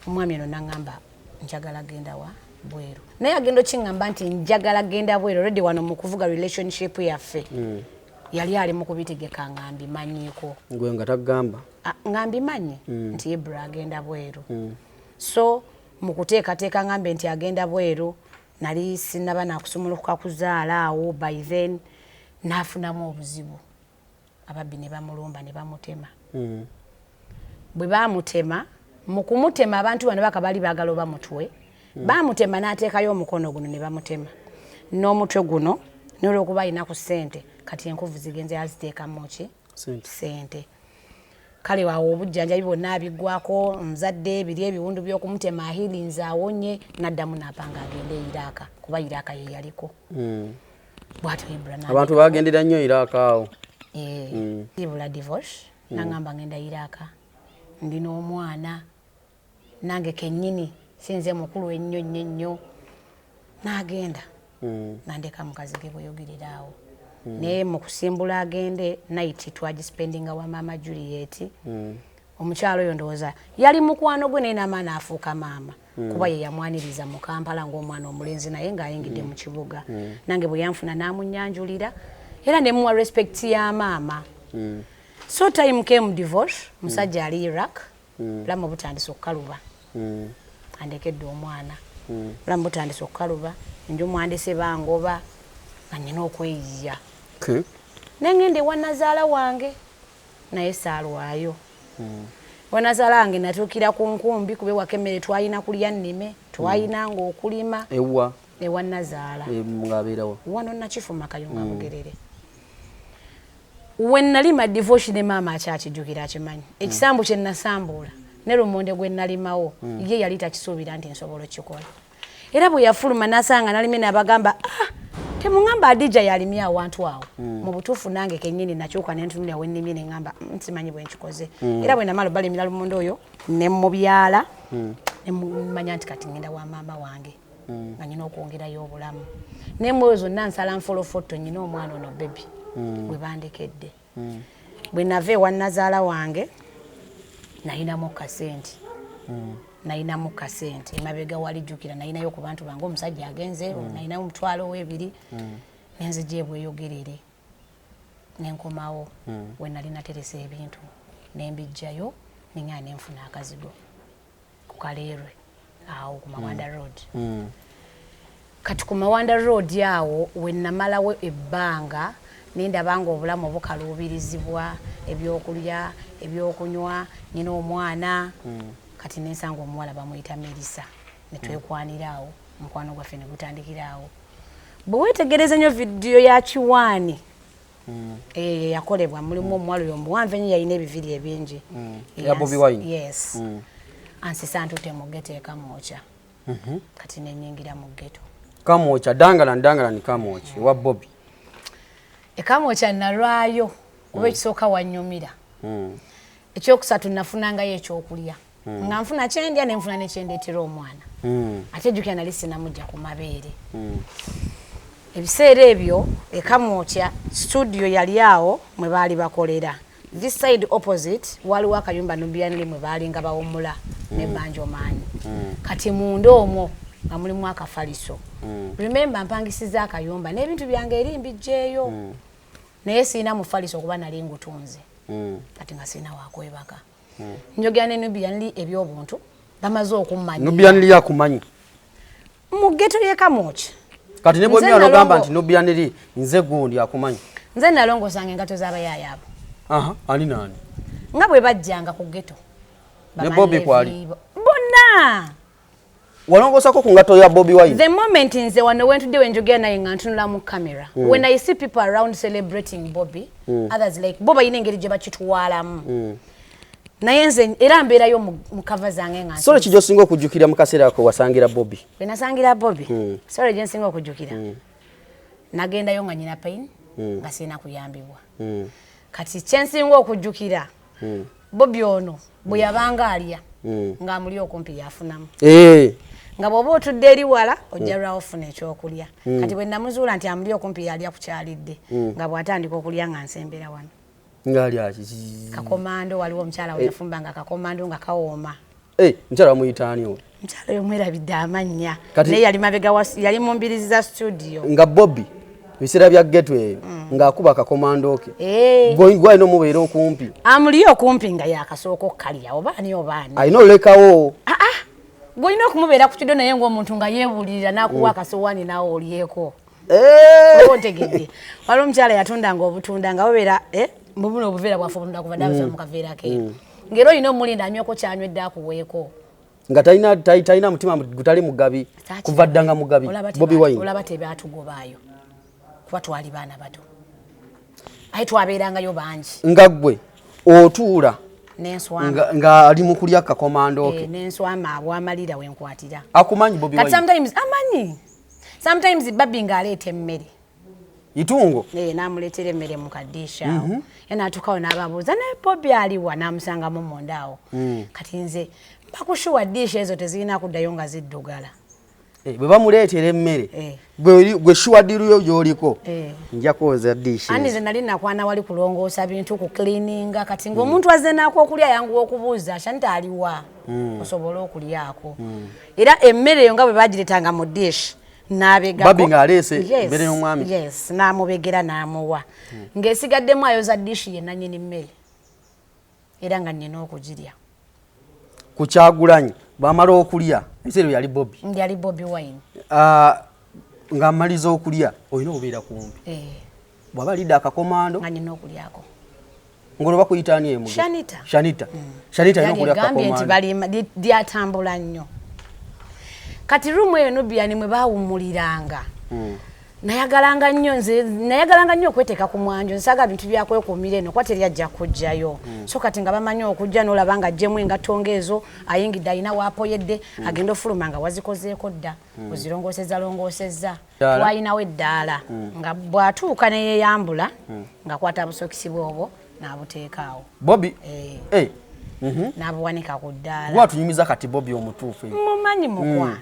Speaker 1: omwami eno nangamba njagala genda wa Bweru naye agenda okingamba nti njagala genda Bweru already wano mu kuvuga relationship yaffe yali ali mu kubitegeka ngambi manyiko
Speaker 2: gwe nga tagamba
Speaker 1: ngambi manyi nti Ibra agenda Bweru so mu kuteekateeka ngambe nti agenda Bweru nali sinaba nakusumuluka kuzaala awo by then nafunamu obuzibu ababbi ne bamulumba ne bamutema bwe bamutema mu kumutema abantu bano bakabali bagalo bamutwe bamutema n'ateekayo omukono guno ne bamutema n'omutwe guno n'olwokuba alina ku ssente kati enkovu zigenze aziteekamu ki ssente kale waawo obujjanjabi bwonna abiggwako omuzadde biri ebiwundu by'okumutema ahirinza awonye n'addamu n'apanga agende Iraka kuba Iraka ye yaliko bw'atyo Ibra
Speaker 2: abantu bagendera nnyo Iraka awo
Speaker 1: ibula divorce nangamba ngenda Iraka ndina omwana nange kennyini sinze mukulu ennyo nnyo n'agenda nandeka mukazi ge bweyogerera awo naye mu kusimbula agende night twagispendinga wa mama Juliet omukyalo oyo ndowooza yali mukwano gwe naye n'amaana afuuka maama kuba ye yamwaniriza mu Kampala ng'omwana omulenzi naye ng'ayingidde mu kibuga nange bwe yanfuna n'amunyanjulira era ne muwa respect ya maama so time came divorce musajja ali Iraq lamu butandise okukaluba andekedde omwana lamu butandise okukaluba nju mwandise bangoba nga nina okweyiya nengende wanazaala wange naye saalwayo wanazaala wange natuukira ku nkumbi kube wakemmere twalina kulya nnime twayinanga okulima ewa nazaala wano nakifuma kayunga Bugerere we nalima divorce ne maama akyakijjukira akimanyi ekisambu kye nasambula ne lumonde gwe nalimawo ye yali takisuubira nti nsobola okikola era bwe yafuluma nasanga nalime n'abagamba temungamba Hadijja yalimya awantu awo mu butuufu nange kennyini nakyuka nentunulira we nnimye ne ngamba nsimanyi bwe nkikoze era bwe namala balimira lumonde oyo ne mubyala ne mumanya nti kati ngenda wa maama wange nga nyina okwongerayo obulamu ne mwoyo zonna nsala nfolofotto nyina omwana ono bebi we bandekedde bwe nave wa nazaala wange nayinamu kasente nayinamu kasente emabega walijjukira nayinayo ku bantu bange omusajja agenze nayinayo omutwalo w'ebiri nenzija ebweyogerere nenkomawo we nali nateresa ebintu nembijjayo nengana nenfuna akazigo ku Kaleerwe awo ku Mawanda Road kati ku Mawanda Road awo we namalawo ebbanga nindabanga obulamu bukaluubirizibwa ebyokulya ebyokunywa nina omwana kati nensanga omuwala bamuyita Melissa netwekwaniraawo omukwano gwaffe ne gutandikiraawo bwe weetegereza nnyo vidiyo ya Kiwaani yakolebwa mulimu omuwala oyo omuwanvu ennyo yalina ebiviri ebingi
Speaker 2: ya Bobi Wine
Speaker 1: yes ansisa ntute mu ggeto ekamwokya kati nenyingira mu ggeto
Speaker 2: kamwokya dangala ni kamwokya wa Bobi
Speaker 1: ekamwokya nalwayo kuba ekisooka wannyumira ekyokusatu nafunangayo ekyokulya nga nfuna kyendya nenfuna nekyendeetera omwana ate jjukira nali sinamujja ku mabeere ebiseera ebyo ekamwokya studio yali awo mwe baali bakolera this side opposite waliwo akayumba nubianli mwe baali nga bawummula ne Banjo Maanyi kati munda omwo nga mulimu akafaliso remember mpangisiza akayumba n'ebintu byange eri mbijjeeyo naye siina mufaliso kuba nali ngutunze kati nga siina wakwebaka njogera ne nubianli ebyobuntu bamaze okummanya
Speaker 2: nubianli yakumanyi
Speaker 1: mu ggeto y'ekamwokya
Speaker 2: kati ne bwe mwana ogamba nti nubianli nze gundi akumanyi
Speaker 1: nze nalongosanga engato z'abayaaya abo
Speaker 2: ani nani
Speaker 1: nga bwe bajjanga ku ggeto
Speaker 2: ne Bobi kwali
Speaker 1: bonna
Speaker 2: walongosako ku ngato ya Bobi Wine
Speaker 1: the moment nze wano wentudde wenjogera naye nga ntunula mu camera when I see people around celebrating Bobi others like Bobi ayina engeri gye bakitwalamu naye nze era mbeerayo mu kava zange nga
Speaker 2: sole kijjo singa okujjukira mu kaseera ako wasangira Bobi
Speaker 1: bwe nasangira Bobi sole gye nsinga okujjukira nagendayo nga nyina pain nga sirina kuyambibwa kati kyensinga okujjukira Bobi ono bwe yabanga alya nga amuli okumpi yafunamu nga bw'oba otudde eri wala ojja lwawo ofuna ekyokulya kati bwe namuzuula nti amuli okumpi yalya kukyalidde nga bw'atandika okulya nga nsembera wano
Speaker 2: ngalya
Speaker 1: kakomando waliwo omukyala we yafumbanga kakomando nga kawooma
Speaker 2: mukyala wamuyitaani oyo
Speaker 1: mukyala oyo mwerabidde amannya naye yali mabega yali mu mbirizi za studio
Speaker 2: nga Bobi biseera bya ggeto eyo ng'akuba akakomando ke gwalina omubeera okumpi
Speaker 1: amuli okumpi nga yakasooka okkalya obaani
Speaker 2: alina olekawo
Speaker 1: gwolina okumubeera ku kiddo naye ng'omuntu nga yeebulirira n'akuwa akasowaani naawe olyeko ontegedde waliwo omukyala yatundanga obutunda nga babeera mubuno obuveera bwaffe obutunda kuva dabuza mu kaveera keeru ng'era olina omulinda anyweko kyanywedde akuweeko
Speaker 2: nga talina mutima gutali mugabi kuva ddanga mugabi Bobi Wine
Speaker 1: olaba tebyatugobaayo kuba twali baana bato aye twabeerangayo bangi
Speaker 2: nga ggwe otuula
Speaker 1: nenswama
Speaker 2: nga ali mu kulya kakomando ke
Speaker 1: nenswama abwamalira wenkwatira
Speaker 2: akumanyi Bobi Wine
Speaker 1: sometimes amanyi sometimes Babi ng'aleeta emmere
Speaker 2: itungo
Speaker 1: n'amuleetera emmere mu kaddiisha awo n'atuukawo n'ababuuza naye Bobi aliwa n'amusangamu munda awo kati nze bakushuwa ddiisha ezo tezirina kuddayo nga ziddugala
Speaker 2: bwe bamuleetera emmere gwe shuwadiruyo gy'oliko nja kwoza ddiisha
Speaker 1: ani nze nali nakwana wali kulongoosa bintu ku cleaninga kati ng'omuntu azze naako okulya yanguwa okubuuza shanita aliwa osobole okulyako era emmere eyo nga bwe bagireetanga mu ddiishi n'abegako
Speaker 2: Babi ng'aleese emmere y'omwami
Speaker 1: n'amubegera n'amuwa ng'esigaddemu ayoza ddiishi ye nannyini mmere era nga nnina okugirya
Speaker 2: ku Kyagulanyi bamala okulya ebiseera yali Bobi
Speaker 1: yali Bobi Wine
Speaker 2: ng'amaliza okulya olina obeera kumpi bw'aba alidde akakomando
Speaker 1: nga nnina okulyako
Speaker 2: ng'olwo bakuyitaani emuge Shanita alina okulya akakomando
Speaker 1: nti lyatambula nnyo kati rumu eyo Nubiani mwe baawummuliranga nayagalanga nnyo okweteeka ku mwanjo nsaaga bintu byakwekuumira eno kuba teryajja kujjayo so kati nga bamanyi okujja n'olaba nga ajjemu engatonga ezo ayingidde alina waapoyedde agenda ofuluma nga wazikozeeko dda ozirongosezza twalinawo eddaala nga bw'atuuka neyeeyambula ng'akwata busokisi bwobwo n'abuteekaawo
Speaker 2: Bobi
Speaker 1: n'abuwanika ku ddaala
Speaker 2: gwatunyumiza kati Bobi omutuufu
Speaker 1: mumanyi mukwa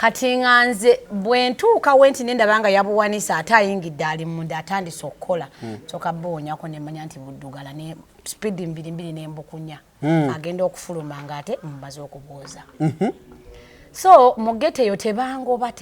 Speaker 1: kati nganze bwentuuka wenti nendabanga yabuwanisa ate ayingidde ali munda atandise okukola soka boonyako nemanya nti buddugala ne speedi mbiri nembukunya agenda okufuluma nga ate mbaze okubooza so mugete yo tebangoba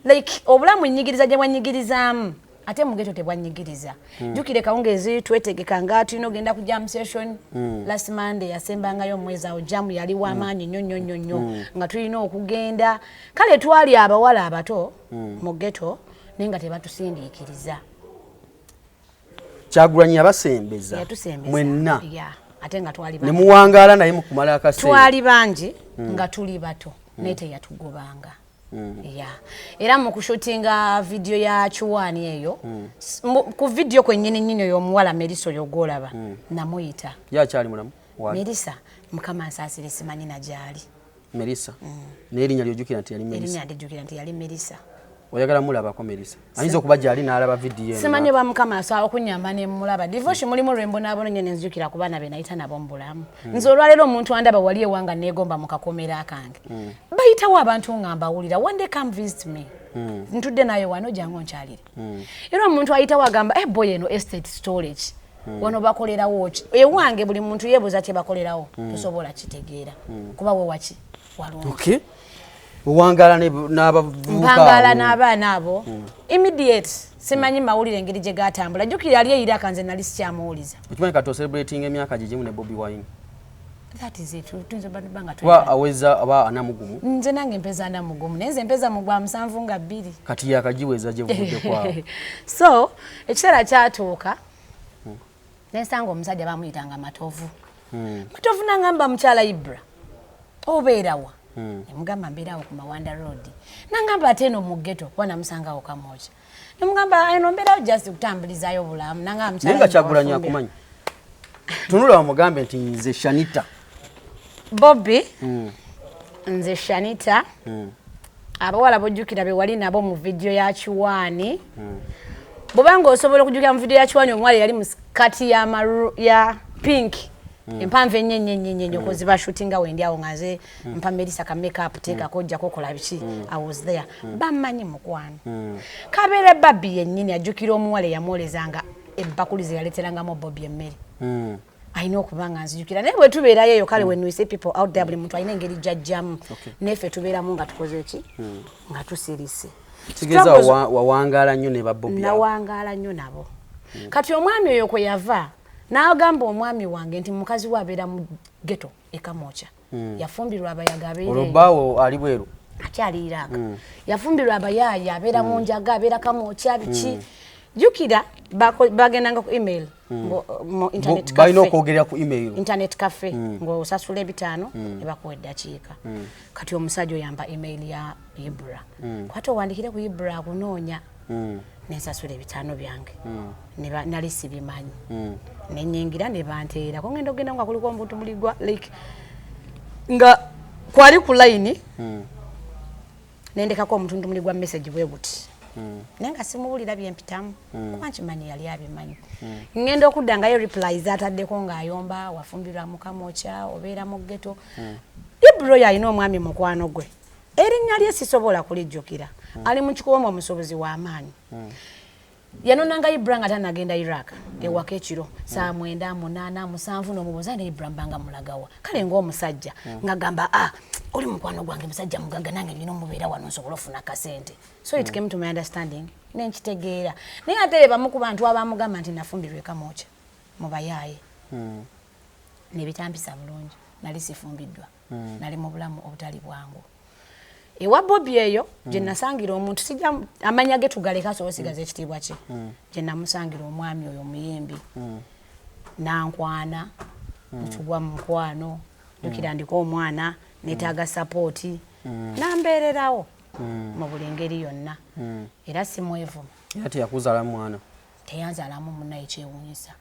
Speaker 1: like obulamu nyigiriza gye bwanyigirizaamu ate mugeto tebwanyigiriza jukire kawungezi twetegeka nga tulina ogenda ku jam session last Monday yasembangayo omwezi awo jamu yali w'amaanyi nnyo nga tulina okugenda kale twali abawala abato mugeto naye nga tebatusindiikiriza
Speaker 2: Kyagulanyi yabasembeza mwenna
Speaker 1: ate nga twali
Speaker 2: ne muwangaala naye mukumala akaseera
Speaker 1: twali bangi nga tuli bato naye teyatugobanga era mu kushutinga video ya Chuwani eyo ku video kwennyini nnyo y'omuwala Meriso y'ogolaba namuyita
Speaker 2: yakyali mulamu
Speaker 1: Merisa mukama nsaasire simanyi na gyali
Speaker 2: Merisa n'erinnya ly'ojjukira nti yali Merisa
Speaker 1: erinnya ly'ojjukira nti yali Merisa
Speaker 2: oyagala mulabako Merisa ayinza okuba gyali n'alaba video eno
Speaker 1: simanyi ba mukama asawa okunyamba ne mulaba divorce mulimu lwembo n'abono nyo nenzijukira ku baana be nayita nabo mu bulamu nze olwaleero omuntu andaba wali ewanga neegomba mu kakomera akange bayitawo abantu nga mbawulira one day come visit me ntudde nayo wano jangu nkyalire era omuntu ayitawo agamba boy eno estate storage wano bakolerawo ewange buli muntu yeebuuza kye bakolerawo tosobola kitegeera kuba we waki walungi
Speaker 2: okay Uwangala n'abavubuka
Speaker 1: mpangala n'abaana abo immediate simanyi mawulire engeri gye gatambula jjukira ali eyira kanze nali sikyamuwuliza
Speaker 2: okimanyi kati celebrating emyaka gigimu ne Bobby Wine
Speaker 1: that is it tunze banga
Speaker 2: wa aweza aba anamugumu
Speaker 1: nze nange mpeza anamugumu nenze mpeza mu gwa 7
Speaker 2: kati yakagiweza gye vudde kwa
Speaker 1: so ekiseera kyatuuka nensanga omusajja bamuyitanga Matovu Matovu nangamba mukyala Ibra obeerawa nemugamba mbeerawo ku Mawanda Road nangamba ate eno mu ghetto wana musangawo kamoja nemugamba eno mbeerawo just kutambulizayo obulamu nangamba mukyala
Speaker 2: nenga Kyagulanyi akumanyi tunula bamugambe nti nze Shanita
Speaker 1: Bobby nze Shanita abawala bojjukira be wali nabo mu video ya Chuwani bobanga osobola okujjukira mu video ya Chuwani omwali yali mu skati ya pink empanve nyenyenyenyenye kozi ba shootinga wendi awo ngaze mpa Melissa ka makeup teka kojja kokola biki I was there bamanyi mukwano kabere babi yennyini ajjukira omuwale yamolezanga ebbakulize yaleteranga mo Bobby emmere ayina okubanga nzijukira naye bwe tubeerayo eyo kale when we see people out there buli muntu ayina engeri jajjamu nefe tubeeramu nga tukoze ki nga tusirise
Speaker 2: kigeza wawangala nnyo ne ba Bobby
Speaker 1: nawangala nnyo nabo kati omwami oyo kwe yava n'agamba omwami wange nti mukazi we abeera mu ghetto ekamocha yafumbirwa abayaga abeera
Speaker 2: olubaawo ali bweru
Speaker 1: akyali Iraq yafumbirwa abayaaya abeera mu njaga abeera kamocha biki jukira bagendanga ku email mu internet cafe
Speaker 2: balina okwogerera ku email
Speaker 1: internet cafe ng'osasula ebitaano ne bakuwa eddakiika kati omusajja oyamba email ya Ibra kwate owandikire ku Ibra akunoonya nensasula ebitaano byange nali sibimanyi nenyingira ne banteera ko ngenda ogenda nga kuliko omuntu muligwa like nga kwali ku line nendekako omuntu muligwa message bwe buti nenga simuwulira byempitamu kuba nkimanyi yali abimanyi ngenda okuddangayo replies ataddeko ng'ayomba wafumbirwa mukamocha obeera mu ghetto Ibro yalina omwami mukwano gwe erinnya lye sisobola kulijjukira ali mu kikuwoma omusobozi w'amaanyi yanonanga Ibra nga tanagenda Iraq ewaka ekiro saa 9 8 7 n'omubuuza ne Ibra mbanga mulagawa kale ng'omusajja ngagamba oli mukwano gwange musajja mugaga nange nina omubeera wano nsobola ofuna kasente so it came to my understanding nenkitegeera naye ate bamu ku bantu abamugamba nti nafumbirwa ekamocha mu bayaaye nebitampisa bulungi nali sifumbiddwa nali mu bulamu obutali bwangu ewa Bobby eyo gye nasangira omuntu sijja amanya ge tugaleka so osigaza ekitiibwa kye gye namusangira omwami oyo omuyimbi nankwana mutugwa mu mukwano jukira ndiko omwana netaaga sapoti nambeererawo mu buli ngeri yonna era simwevu
Speaker 2: ate yakuzaala mwana
Speaker 1: teyanzaalamu munnaye ekyewuunyisa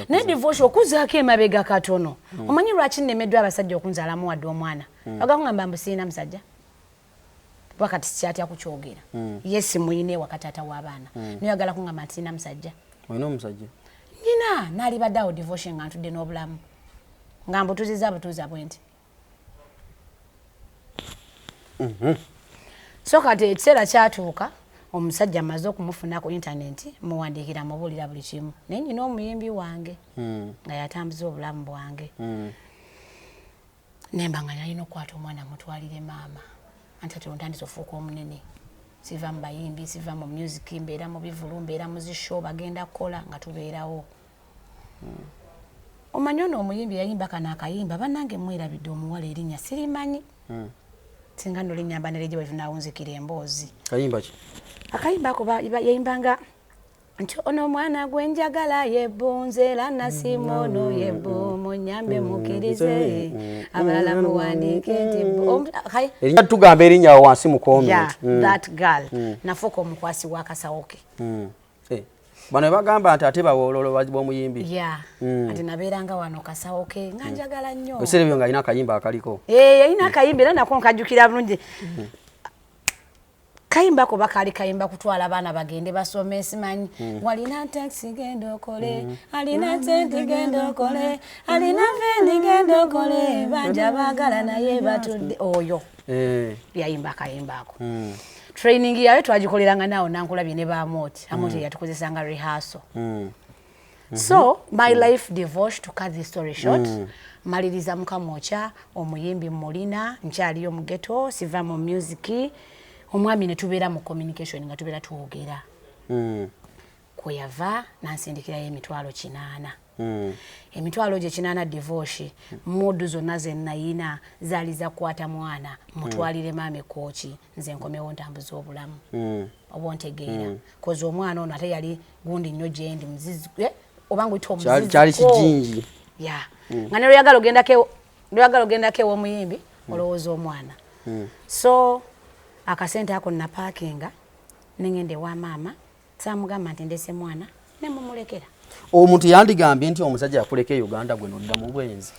Speaker 2: ne
Speaker 1: divorce okuzaako emabega katono omanyi lwaki nnemeddwa abasajja okunzaalamu wadde omwana bagakugamba mbu siina musajja wakati sikyatya kukyogera ye simuyine wakati ata w'abaana noyagala kungamba nti siina musajja
Speaker 2: olina omusajja
Speaker 1: nina naali badde awo divorce nga ntudde n'obulamu nga mbutuziza butuuza bwe nti So kati ekiseera kyatuuka omusajja amaze okumufuna ku internet muwandiikira mubuulira buli kimu naye nnyina omuyimbi wange nga yatambuza obulamu bwange nemba nga nalina okukwata omwana mutwalire maama anti ati ontandise ofuuka omunene siva mu bayimbi siva mu music mbeera mu bivulu mbeera mu zishow bagenda kukola nga tubeerawo omanyi ono omuyimbi yayimba kano akayimba bannange mwerabidde omuwala erinnya sirimanyi singa nno linnyamba nereje wetunawunzikira emboozi
Speaker 2: kayimba ki
Speaker 1: akayimba ako yayimbanga nti ono mwana gwenjagala yebbunze era nasimono yebbu munyambe mukirize abalala muwandiike nti
Speaker 2: erinnya tugamba erinnya wansi mu comment
Speaker 1: that girl nafuuka omukwasi w'akasawo ke
Speaker 2: bano bagamba nti ate bawololo b'omuyimbi
Speaker 1: ati nabeeranga wano kasawo ke nga njagala nnyo
Speaker 2: ebiseera ebyo nga alina akayimba akaliko
Speaker 1: yalina akayimba era nako nkajjukira bulungi kayimba ko bakali kayimba kutwala abaana bagende basome simanyi walina taxi genda okole alina sente genda okole alina vendi genda okole banja baagala naye batudde oyo yayimba akayimba ako training yawe twagikoleranga nawo nankulabye ne bamoti amoti yatukozesanga rehearsal so my life divorced to cut the story short maliriza mukamocha omuyimbi mulina nkyaliyo mu ghetto siva mu music omwami ne tubeera mu communication nga tubeera tuwogera kuyava nansindikirayo emitwalo 8 emitwalo gye 8 divorce modu zonna ze nayina zaali zakwata mwana mutwalire maame kooki nze nkomewo ntambuza obulamu obontegeera kozi omwana ono ate yali gundi nnyo gyendi muzizi obanga oyita omuzizi
Speaker 2: kyali kijingi
Speaker 1: nga ne lweyagala ogendako ew'omuyimbi olowooza omwana so akasente ako napaakinga nengende ewa maama saamugamba nti ndese mwana nemumulekera
Speaker 2: omuntu yandigambye nti omusajja yakuleka e Uganda gwe nodda mu bwenzi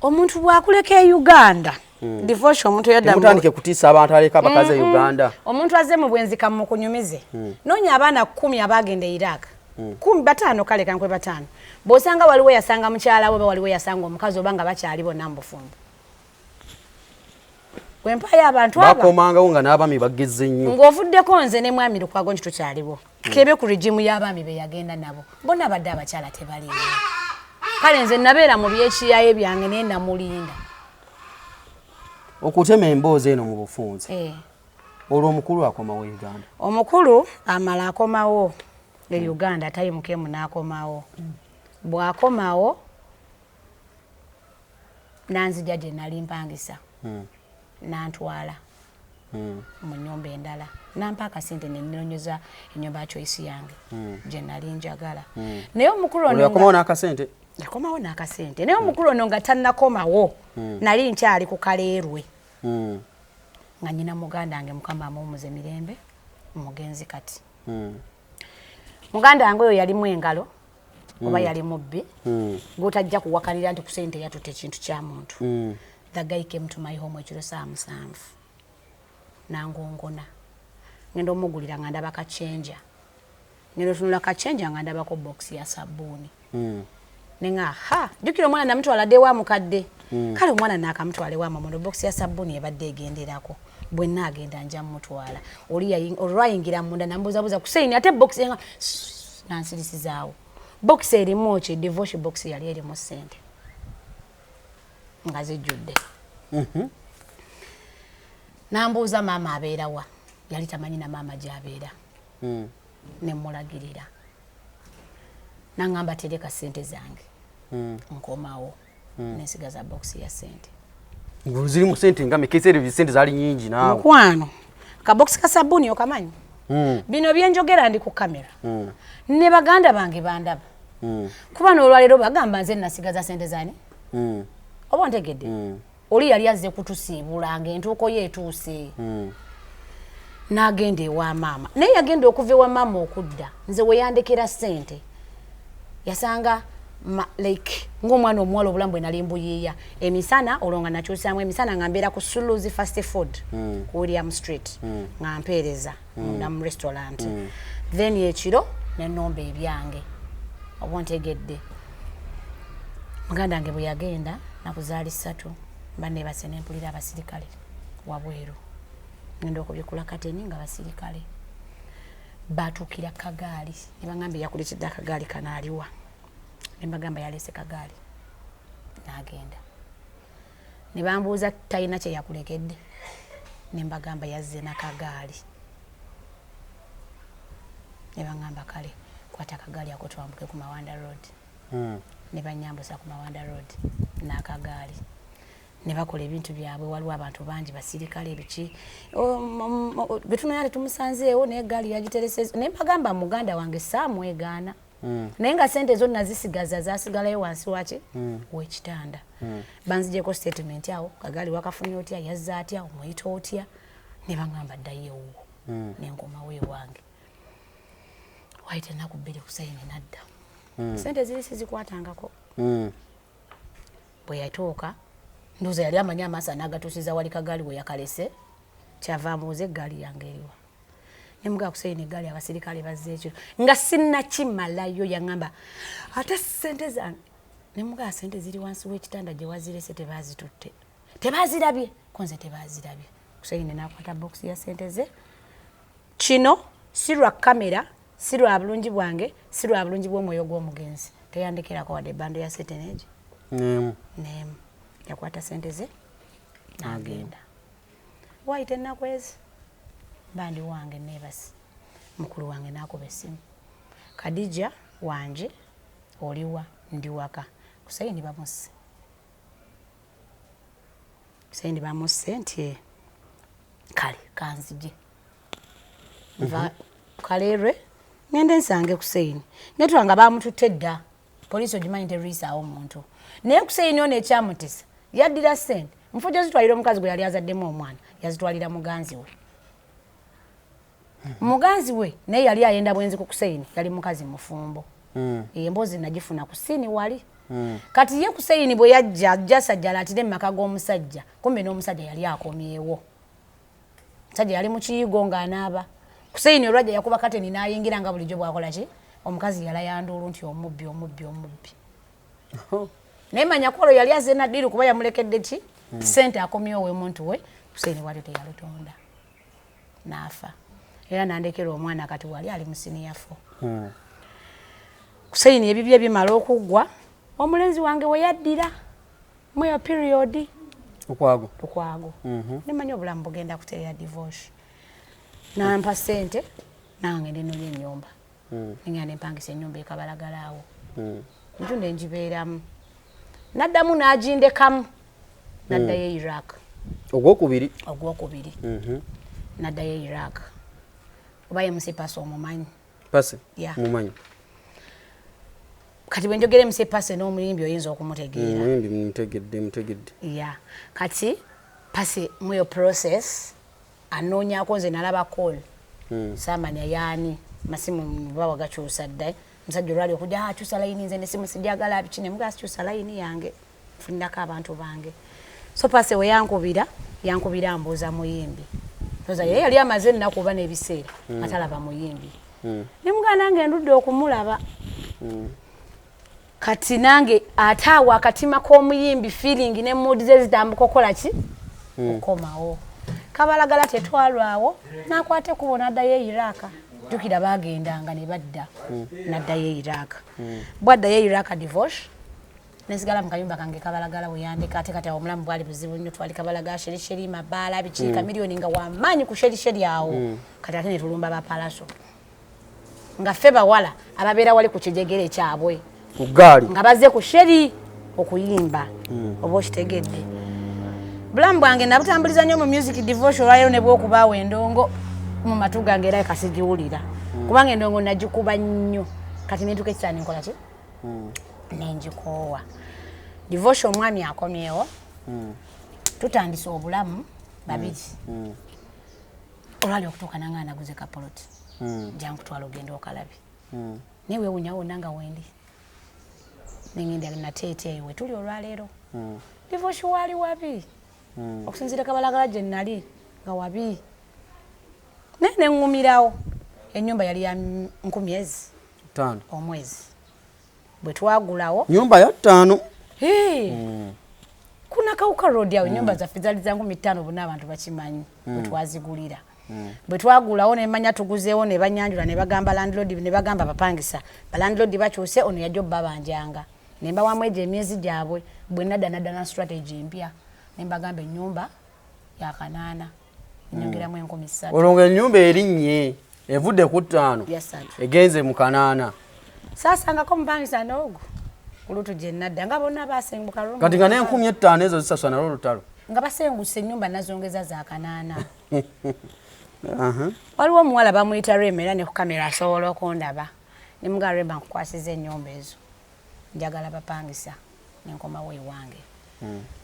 Speaker 1: omuntu bwakuleka e Uganda divorce omuntu yadda
Speaker 2: mutandike kutiisa abantu aleka abakazi e Uganda
Speaker 1: omuntu azze mu bwenzi kamukunyumize noonya abaana 10 abagenda e Iraq 15 kale kankwe 5 bosanga waliwo yasanga mukyala we waliwo yasanga omukazi obanga bakyali bonna mu bufumbo Wempaya abantu aba
Speaker 2: bakomangawo nga n'abaami bagezze nnyo
Speaker 1: ng'ovuddeko nze ne mwami Lukwago nti tukyaliwo kebe ku regimu y'abaami be yagenda nabo bonna badde abakyala tebaliwo kale nze nabeera mu byekiyaye byange naye namulinda
Speaker 2: okutema emboozi eno mu bufunze olwo omukulu akomawo Uganda
Speaker 1: omukulu amala akomawo e Uganda tayimukemu n'akomawo bw'akomawo nanzija gye nali mpangisa nantwala mu nnyumba endala nampa akasente nennyonyoza ennyumba ya choice yange gye nali njagala naye omukulu ono
Speaker 2: yakomawo n'akasente
Speaker 1: yakomawo n'akasente naye omukulu ono nga tannakomawo nali nkyali ku kaleerwe nga nnyina muganda wange mukama amuwumuze mirembe mugenzi kati muganda wange oyo yalimu engalo oba yali mubbi gw'otajja kuwakanira nti ku sente yatutte ekintu kya muntu the guy came to my home ekiro saa 7 nangongona ngenda omugulira nga ndaba kachenja ngenda tunula kachenja nga ndabako box ya sabuni nenga ha jukira omwana namutwala dde wa mukadde kale omwana nakamutwale wa mamono box ya sabuni ebadde egenderako bwe nagenda nja mutwala oli olwayingira munda nambuzabuza kusaini ate box yenga nansirisizawo box erimu ki divorce box yali erimu sente nga zijjudde nambuuza maama abeera wa yali tamanyi na maama gy'abeera nemulagirira nangamba tereka sente zange nkomawo nesigaza box ya sente
Speaker 2: ziri mu sente nga mekesere sente zali nyingi naawe
Speaker 1: mukwano ka box ka sabuni okamanyi bino byenjogera ndi ku kamera ne baganda bange bandaba kuba n'olwaliro bagamba nze nasigaza sente zani oba ntegedde oli yali azze kutusiibulanga entuuko yeetuuse n'agenda ewa maama naye yagenda okuva ewa maama okudda nze weyandekera sente yasanga like ng'omwana omuwala obulamu bwe nali mbuyiiya emisana olwo nga nakyusaamu emisana nga mbeera ku Suluzi fast food ku William Street nga mpeereza mu restaurant then ekiro nennomba ebyange oba ntegedde muganda wange bwe yagenda nakuzaali 3 banne base nempulira abasirikale wabweru ngenda okubikula kateni nga basirikale batukira kagaali ne bangambye yakuletedde akagaali kanaaliwa ne bagamba yalese kagaali n'agenda ne bambuuza talina kye yakulekedde ne mbagamba yazze n'akagaali ne bangamba kale kwata akagaali ako twambuke ku Mawanda Road ne banyambusa ku Mawanda Road n'akagaali ne bakola ebintu byabwe waliwo abantu bangi basirikale ebiki betunayale tumusanzeewo naye gaali yagitereseza ne mbagamba muganda wange saamwegaana naye nga sente zonna zisigaza zasigalayo wansi waki w'ekitanda banzigyeko statement awo kagaali wakafunye otya yazza atya omuyita otya ne bangamba ddayowo nenkomawo ewange wayita ennaku bbiri ku sayini nadda sente ziri sizikwatangako bwe yatuuka ndoza yali amanya amasa n'agatuusiza wali kagaali we yakalese kyava amuuza eggaali yange eriwa ne mugaa kusayini eggaali abasirikale bazze ekiro nga sinnakimalayo yaŋŋamba ate sente zange ne mugaa sente ziri wansi w'ekitanda gye wazirese tebazitutte tebazirabye konze tebazirabye kusayini n'akwata bokisi ya sente ze kino si lwa kamera si lwa bulungi bwange si lwa bulungi bw'omwoyo gw'omugenzi teyandikerako wadde ebbando ya seteneegi neemu yakwata sente ze n'agenda wayita ennaku ezi bandi wange neebasi mukulu wange n'akuba essimu Hadijja wanje oliwa ndi waka kusayini bamusse kusayini bamusse nti kale kanzije nva kaleerwe ngende nsange kusayini netwanga bamututte dda poliisi ogimanyi teriisaawo omuntu naye kusayini ono ekyamutisa yaddira sente mufujja zitwalira omukazi gwe yali azaddemu omwana yazitwalira muganzi we muganzi we naye yali ayenda bwenzi ku kusayini yali mukazi mufumbo emboozi nagifuna ku siini wali kati ye kusayini bwe yajja ajja sajjala atire mu maka g'omusajja kumbe n'omusajja yali akomyewo musajja yali mu kiyigo ng'anaaba kusayini olwajja yakuba kateni n'ayingira nga bulijjo bwakola ki omukazi yalayanduulu nti omubbi naye manya kwolo yali azze naddiru kuba yamulekedde ki sente akomyewo w'omuntu we kusayini wali teyalutonda n'afa era nandekera omwana kati wali ali mu siniya 4 kusayini ebibye bimala okuggwa omulenzi wange we yaddira mweyo period okwago nemanya obulamu bugenda kuteera divorce nampa sente nange ndinolya ennyumba nengenda nempangisa ennyumba ekabalagalawo ntunda enjibeeramu naddamu n'agindekamu naddayo Iraq ogwokubiri naddayo Iraq oba ye Pase omumanyi
Speaker 2: Pase mumanyi
Speaker 1: kati bwe njogera Pase n'omuyimbi oyinza okumutegeera
Speaker 2: mutegedde
Speaker 1: ya kati Pase mweyo process anoonyaako nze nalaba call saamanya yaani masimu bawa gakyusa dda musajja olwali okujja akyusa layini nze nesimu sijagala biki ne mugaa sikyusa layini yange nfunirako abantu bange so Pase we yankubira ambuuza muyimbi toza ye yali amaze ennaku oba n'ebiseera atalaba muyimbi ne mugaa nange ndudde okumulaba kati nange ate awo akatima k'omuyimbi feeling ne mood ze zitambuka okola ki okomawo kabalagala tetwalwawo nakwate kubona addayo Iraq jukira bagendanga ne badda naddayo Iraq bwaddayo Iraq divorce nesigala mu kayumba kange kabalagala we yandika ate kati omulamu bwali buzibu nnyo twali kabalaga sherisheri mabaala bikiika miliyoni nga wamaanyi ku sherisheri awo kati ate ne tulumba bapalaso nga ffe bawala ababeera wali ku kijegere kyabwe
Speaker 2: ku gaali
Speaker 1: nga bazze ku sheri okuyimba oba okitegedde bulamu bwange nabutambuliza nnyo mu music divorce olwayo ne bw'okubaawo endongo mu matu gange era kasigiwulira kubanga endongo nagikuba nnyo kati nentuka ekisaani nkola ki nenjikoowa divorce omwami akomyewo tutandise obulamu babiri olwali okutuuka nanga naguze kapoloti jankutwala ogenda okalabi naye weewunya wonna nga wendi nengenda nateete we tuli olwaleero divorce waali wabi okusinziira kabalagala gye nnali nga wabi naye neŋŋumirawo ennyumba yali ya 5,000 omwezi bwe twagulawo
Speaker 2: nyumba ya 5
Speaker 1: kuna kauka road yawe nyumba za fizali zangu 5 bonna abantu bakimanyi bwetwazigulira bwetwagulawo ne manya tuguzeewo ne banyanjula ne bagamba landlord ne bagamba bapangisa landlord bakyuse ono yajjo babanjanga nemba wamweje emyezi gyabwe bwe nadda na strategy mpya nemba gamba ennyumba ya kanana nyongera mu 13
Speaker 2: olonga ennyumba erinnye evudde ku 5 egenze mu kanana
Speaker 1: sasa nga ko mpangisa nogo kulutu je nadda nga bonna basenguka rumu
Speaker 2: kati nga ne 15 ezo zisaswa na lolutalo
Speaker 1: nga basenguse ennyumba nazongeza za kanana waliwo omuwala bamuyita Remera ne ku kamera asobola okundaba ne mga Remera nkukwasiza ennyumba ezo njagala bapangisa nenkomawo ewange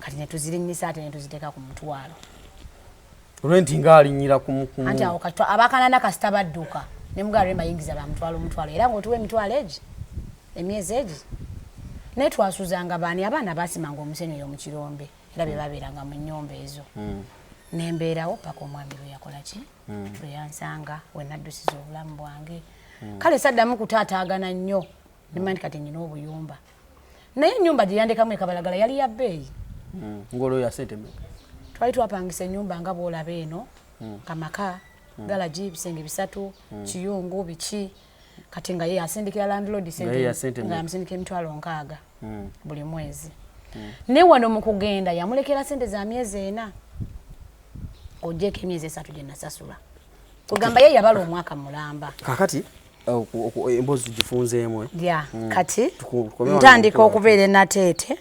Speaker 1: kati ne tuzirinyisa ate ne tuziteeka ku mutwalo
Speaker 2: olwenti ng'alinnyira ku
Speaker 1: anti awo kati abakanana kasita badduka ne mga Remera yingiza ba mutwalo era ng'otuwa emitwalo egi emyezi egi naye twasuzanga baani abaana basimanga omusenyu eyo mu kirombe era be babeeranga mu nnyumba ezo nembeerawo paka omwami lwe yakola ki lwe yansanga we naddusiza obulamu bwange kale saddamu kutaataagana nnyo nemanti kati nyina obuyumba naye ennyumba gye yandekamu ekabalagala yali ya bbeeyi
Speaker 2: ng'olwo ya sente mmeka
Speaker 1: twali twapangisa ennyumba nga bw'olaba eno kamaka galagi ebisenge 3 kiyungu biki kati nga ye asindikira landlord sente nga yamusindika emitwalo 6 buli mwezi ne wano mu kugenda yamulekera sente za myezi 4 ojjeko emyezi 3 gye nasasula kugamba ye yabala omwaka mulamba
Speaker 2: kakati embozi gifunzeemu
Speaker 1: ya kati ntandika okubeera nateete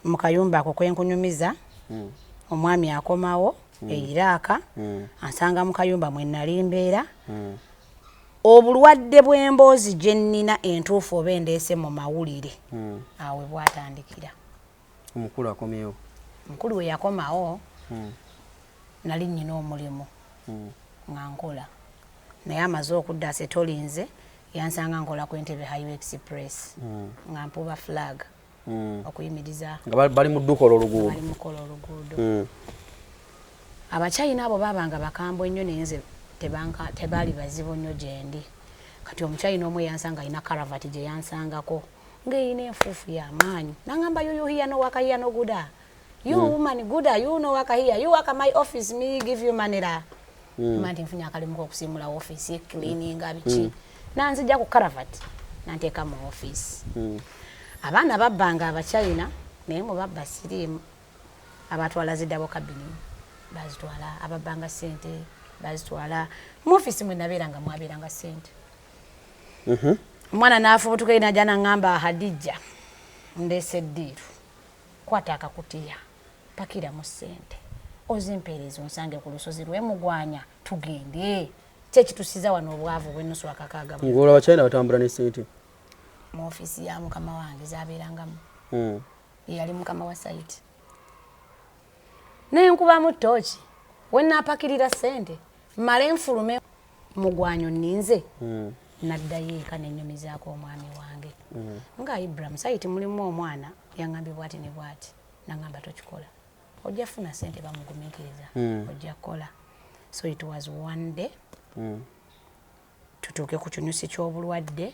Speaker 1: mu kayumba ako kwenkunyumiza omwami akomawo eiraaka ansanga mu kayumba mwe nali mbeera obulwadde bw'emboozi gye nnina entuufu oba endeese mu mawulire awe bwatandikira
Speaker 2: omukulu akomyewo
Speaker 1: mukulu we yakomawo nali nnyina omulimu nga nkola naye amaze okudda asetolinze yansanga nkola ku Entebbe Highway Express nga mpuba flag okuyimiriza
Speaker 2: nga bali mu dduka olw'oluguudo
Speaker 1: bali mukola oluguudo abakyayina abo babanga bakambwe nnyo naye nze tebaali bazibu nnyo gyendi kati omukyayina omwe yansanga alina karavati gye yansangako ng'eyina enfuufu y'amaanyi nangamba you here no work here no good you woman good you no work here you work my office me give you money la manti nfunya akalimu k'okusimula office cleaning abiki nanzijja ku karavati nanteeka mu office abaana babbanga abakyayina naye mu babba siriimu abatwala ziddabo kabini bazitwala ababbanga ssente bazitwala mu office mwe nabeeranga mwabeeranga ssente omwana n'afubutuka n'ajja n'aŋŋamba Hadijja ndeese eddiiru kwata akakutiya pakiramu ssente ozimpeereza onsange ku lusozi lw'emugwanya tugende kyekitusiza wano obwavu bw'ennusu akakaaga
Speaker 2: ng'olwo abakyayina batambula ne ssente
Speaker 1: mu office ya mukama wange zaabeerangamu yali mukama wa site naye nkubamu ttooki we naapakirira ssente male enfulume mugwanyo nninze naddayo eka nennyumizaako omwami wange nga Ibrahim site mulimu omwana yaŋŋambye bwati ne bwati naŋŋamba tokikola ojja funa ssente bamugumiikiriza ojja kukola so it was one day tutuuke ku kinyusi ky'obulwadde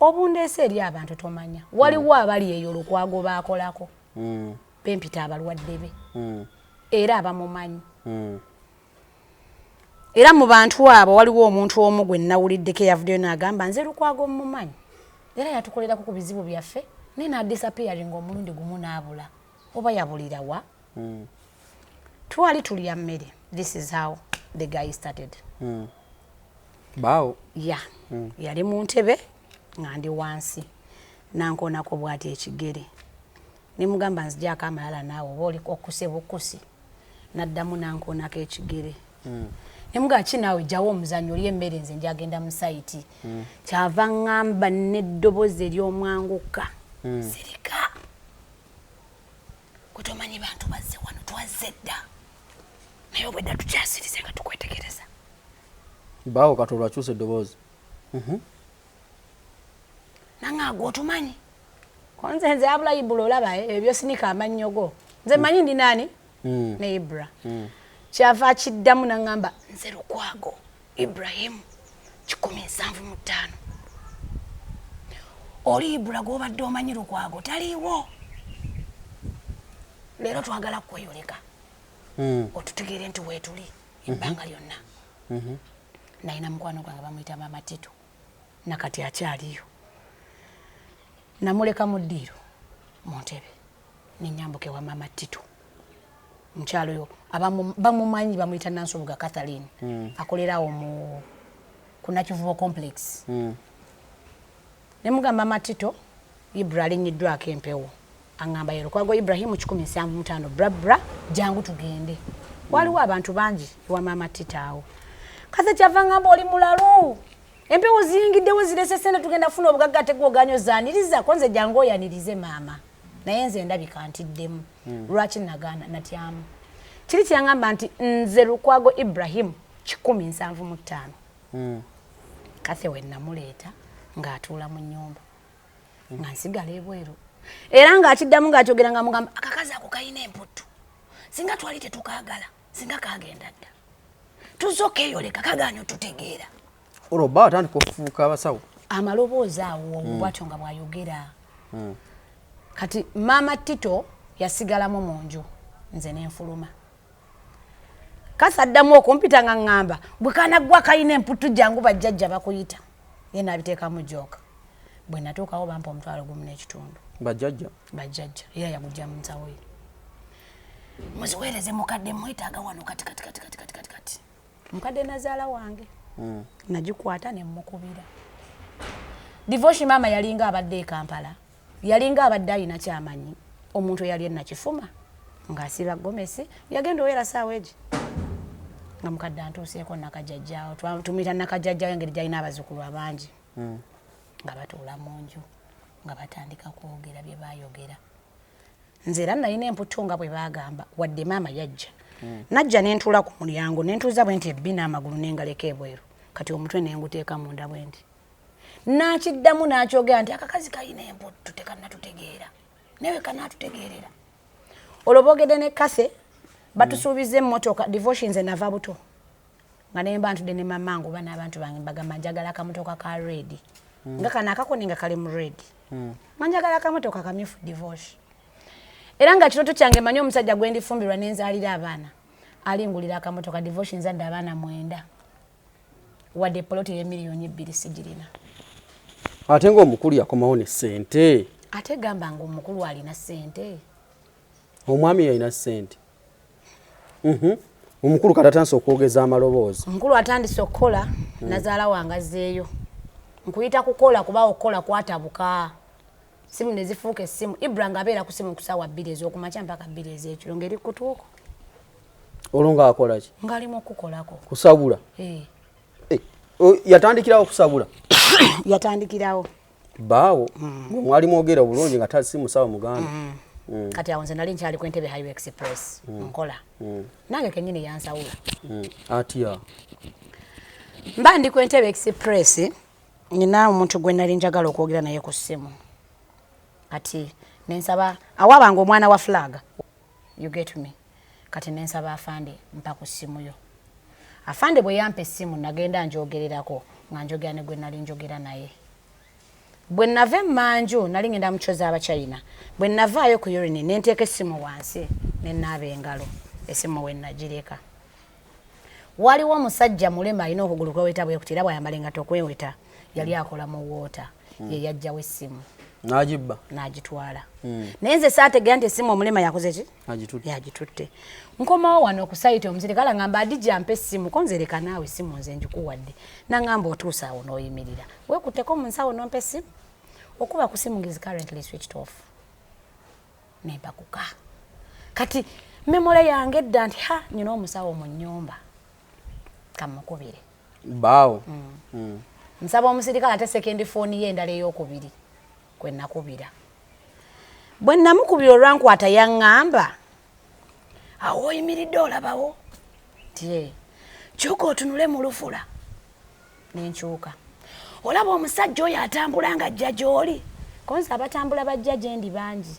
Speaker 1: obundeese eri abantu tomanya waliwo abali eyo olukwago baakolako bempita abalwadde be era abamumanyi era mu bantu abo waliwo omuntu omu gwe nnawuliddeko eyavuddeyo n'agamba nze lukwago mmumanyi era yatukolerako ku bizibu byaffe naye n'adisappearing omulundi gumu n'abula oba yabulira wa twali tulya mmere this is how the guy started
Speaker 2: bawo
Speaker 1: ya yali mu ntebe nga ndi wansi nankonako bwati ekigere nemugamba nzijako amalala naawe oba oli okuse bukusi naddamu nankonako ekigere nemuga kinaawe jjawo omuzannyo oli emmere nze njagenda mu sayiti kyava ŋŋamba n'eddoboozi ery'omwanguka sirika kutomanyi bantu bazze wano twazze dda naye obwedda tukyasirize nga tukwetegereza
Speaker 2: bawo kati olwakyusa eddoboozi
Speaker 1: nangaago otumanyi konze nze abula Ibula olaba ebyo sinika amannyo go nze manyi ndi nani ne Ibra kyava kiddamu naŋŋamba nze Lukwago Ibrahim 175 oli Ibula gw'obadde omanyi Lukwago taliiwo leero twagala kweyoleka otutegeere nti weetuli ebbanga lyonna. Nalina mukwano gwange bamuyita Mama Tito nakati akyaliyo. Namuleka mu ddiiro mu ntebe nenyambuka ewa Mama Tito. Mukyalo oyo bamumanyi bamuyita Nansubuga Catherine akolerawo mu Kunakivubo complex. Ne mugamba Mama Tito Ibra alinyiddwako empewo angamba yero kwago Ibrahim 175 bra jangu tugende. Waliwo abantu bangi ewa Mama Tito awo. Kaze kyava ngamba oli mulalu. Empewo ziyingiddewo zirese sente tugenda funa obugaga tegoganyo zaniriza konze jangu oyanirize mama. Naye nze ndabika ntiddemu. Lwaki nagana natyamu. Kiri kyangamba nti nze Lukwago Ibrahim 175. Kathe we namuleeta ng'atuula mu nnyumba. Nga nsigala ebweru. Era ng'akiddamu ng'akyogera nga mugamba akakazi ako kayina emputtu. Singa twali tetukaagala, singa kaagenda dda. Tuzooka eyoleka kagaanyo tutegeera.
Speaker 2: Olwo bba atandika okufuuka abasawo.
Speaker 1: Amaloboozi awo bw'atyo nga bw'ayogera. Kati Mama Tito yasigalamu mu nju nze n'enfuluma. Kasa addamu okumpita nga ngamba bwe kanaggwa kayina emputtu jangu bajjajja bakuyita. Ye n'abiteekamu jooka. Bwe natuukawo bampa omutwalo gumu n'ekitundu.
Speaker 2: Bajjajja
Speaker 1: era yagujja mu nsawo ye. Muziweereze mukadde mwetaaga wano kati. Mukadde nazaala wange. Nagikwata ne mmukubira. Divorce mama yalinga abadde e Kampala. Yalinga abadde alina kyamanyi. Omuntu eyali nakifuma ng'asiba gomesi yagenda owera saawa egi. Nga mukadde antuuseeko nakajjajjaawo. Tumuyita nakajjajjaawo engeri gy'alina abazzukulu abangi. Nga batuula mu nju nga batandika kwogera bye baayogera. Nze era nalina emputtu nga bwe baagamba wadde maama yajja. Najja n'entuula ku mulyango n'entuuza bwe nti ebbi n'amagulu n'engaleka ebweru. Kati omutwe ne nguteeka munda bwe nti. N'akiddamu n'akyogera nti akakazi kayina emputtu tekannatutegeera. Newe kannaatutegeerera. Olwo boogedde ne Kase batusuubiza emmotoka divorce nze nava buto. Nga ne mba ntudde ne mamangu bana abantu bange mbagamba njagala akamotoka ka red. Nga kana akakoni nga kali mu red. Njagala akamotoka kamyufu divorce. Era nga kiroto kyange manyi omusajja gwe ndifumbirwa n'enzaalira abaana. Alingulira akamotoka divorce nzadde abaana 9. Wadde poloti y'emiliyoni 2 sigirina.
Speaker 2: Ate ng'omukulu yakomawo ne ssente.
Speaker 1: Ate gamba ng'omukulu alina ssente.
Speaker 2: Omwami yalina ssente. Omukulu kati atandise okwogeza amaloboozi. Omukulu
Speaker 1: atandise okukola nazaala wange azzeeyo. Nkuyita kukola kuba okukola kwatabuka. Simu ne zifuuka essimu. Ibra ng'abeera ku simu ku ssaawa 2 ez'okumakya mpaka 2 ez'ekiro ng'eri kutuuko.
Speaker 2: Olwo ng'akola ki?
Speaker 1: Ng'alimu okukolako.
Speaker 2: Kusabula? Yatandikirawo okusabula?
Speaker 1: Yatandikirawo.
Speaker 2: Baawo mwali mwogera bulungi nga tasi musawo muganda.
Speaker 1: Kati awo nze nali nkyali ku Entebbe Highway Express nkola. Nange kennyini yansawula.
Speaker 2: Atya?
Speaker 1: Mba ndi ku Entebbe Express nina omuntu gwe nali njagala okwogera naye ku ssimu. Kati nensaba awabanga omwana wa flag. You get me? Kati nensaba afande mpa ku ssimu yo. Afande bwe yampa essimu nagenda njogererako nga njogera ne gwe nali njogera naye. Bwe nava emmanju nali ngenda mu kyoza Abachina. Bwe navaayo ku urine ne nteeka essimu wansi ne naaba engalo. Essimu we nagireka. Waliwo omusajja mulema alina okugulu kweweta bwe kutira bwayambala engatto okweweta. Yali akola mu water. Ye yajjawo essimu.
Speaker 2: N'agibba?
Speaker 1: N'agitwala. Naye nze saategeera nti essimu omulema yakoze ki? Yagitutte. Nkomawo wano ku sayiti omusirikale ngamba Hadijja mpa essimu ko nze leka naawe essimu nze njikuwadde. Nangamba otuusa awo n'oyimirira. Weekutteko mu nsawo n'ompa essimu. Okuba ku ssimu is currently switched off. Nemba kuka. Kati memole yange edda nti nyina omusawo mu nnyumba. Kamukubire.
Speaker 2: Baawo.
Speaker 1: Nsaba omusirikale ate sekendi fooni ye endala ey'okubiri. Kwe nakubira. Bwe namukubira olwankwata yaŋŋamba. Awo oyimiridde olabawo. Tie. Kyuka otunule mu lufula. Nenkyuka. Olaba omusajja oyo atambula nga ajja gy'oli. Konza abatambula bajja gye ndi bangi.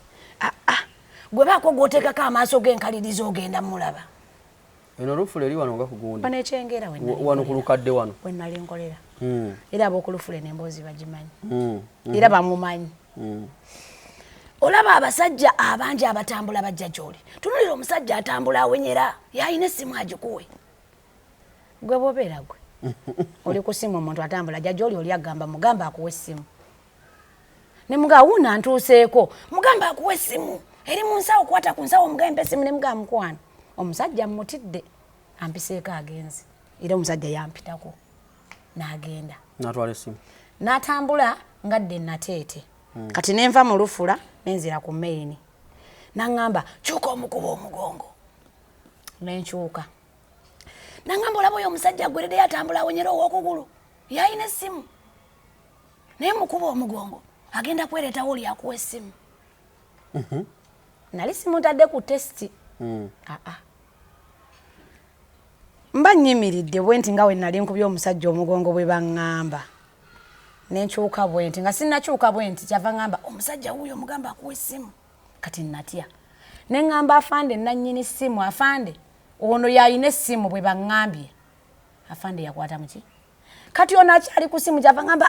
Speaker 1: Gwe baako gw'oteekako amaaso g'enkaliriza ogenda mulaba.
Speaker 2: Eno olufula eri wano nga kugundi.
Speaker 1: Wano ekyengera we nali.
Speaker 2: Wano ku lukadde wano.
Speaker 1: We nali nkolera. Era ab'okulufula n'emboozi bagimanyi. Era bamumanyi. olaba abasajja abangi abatambula bajja gy'oli tunulira omusajja atambula awenyera yayina essimu agikuwe gwe bobeera gwe oli ku ssimu omuntu atambula ajja gy'oli oli agamba mugamba akuwa essimu ne mugamba wuuna ntuuseeko mugamba akuwa essimu eri mu nsawo kwata ku nsawo omugamba essimu ne mugamba mukwano omusajja mmutidde ampiseeko agenze era omusajja yampitako n'agenda
Speaker 2: n'atwala essimu
Speaker 1: n'atambula ngadde nateete kati nenva mu lufula nenzira ku maini nangamba kyuka omukuba omugongo nenkyuka nangamba olaba oyo omusajja gwerede yatambula awonyera ow'okugulu yayina essimu naye mukuba omugongo agenda kwereetawo oli akuwa essimu nali simutadde ku tesiti mba nyimiridde bwenti nga we nali nkubye omusajja omugongo bwe baŋŋamba nenkyuka bwenti nga sinnakyuka bwenti kyava ŋŋamba omusajja wuuyo omugamba akuwa essimu kati natya neŋŋamba afande nannyini ssimu afande ono yayina essimu bwe baŋŋambye afande yakwata muki kati ono akyali ku ssimu kyava ŋŋamba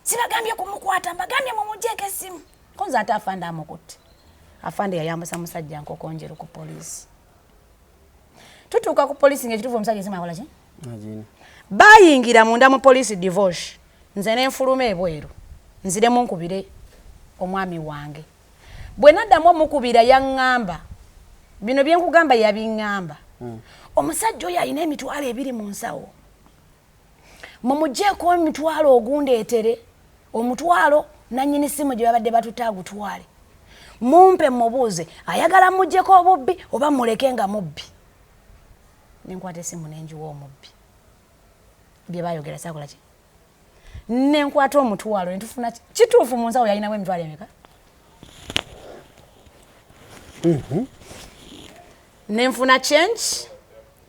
Speaker 1: sibagambye kumukwata mbagambye mumugyeko essimu konza ate afande amukutte afande yayambusa musajja nkokonjeru ku poliisi tutuuka ku poliisi ng'ekituufu omusajja essimu akola ki bayingira munda mu poliisi divorce nze nenfuluma ebweru nziremu nkubire omwami wange bwe naddamu omukubira yaŋŋamba bino byenkugamba yabiŋŋamba omusajja oyo alina emitwalo 2 mu nsawo mumugyeko emitwalo ogundeetere omutwalo nannyini ssimu gye babadde batutaagutwale mumpe mubuuze ayagala mugyeko obubbi oba muleke nga mubbi nenkwata essimu nenjiwa omubbi bye bayogera saakola ki nenkwata omutwalo netufuna kituufu mu nsawo yalinawo emitwalo emeka nenfuna change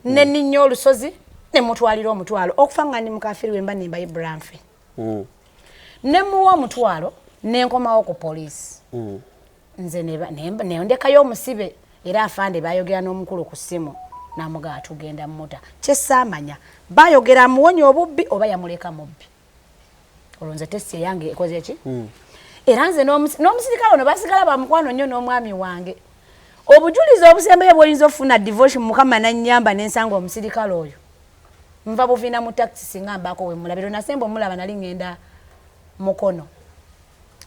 Speaker 1: neninnya olusozi nemutwalira omutwalo okufa nga ndi mukafiri wemba nemba ibramfe nemuwa omutwalo nenkomawo ku poliisi nze nendekayo omusibe era afande bayogera n'omukulu ku ssimu namugaa tugenda mmuta kyesaamanya bayogera muwonya obubbi oba yamuleka mubbi olonze testi yange ekoze ki era nze n'omusirikale ono basigala bamukwano nnyo n'omwami wange obujulizi obusembeyo bwoyinza ofuna divorce mukama nannyamba nensanga omusirikale oyo nva buvina mu taxi singa mbaako we mulabiro nasemba omulaba nali ngenda mukono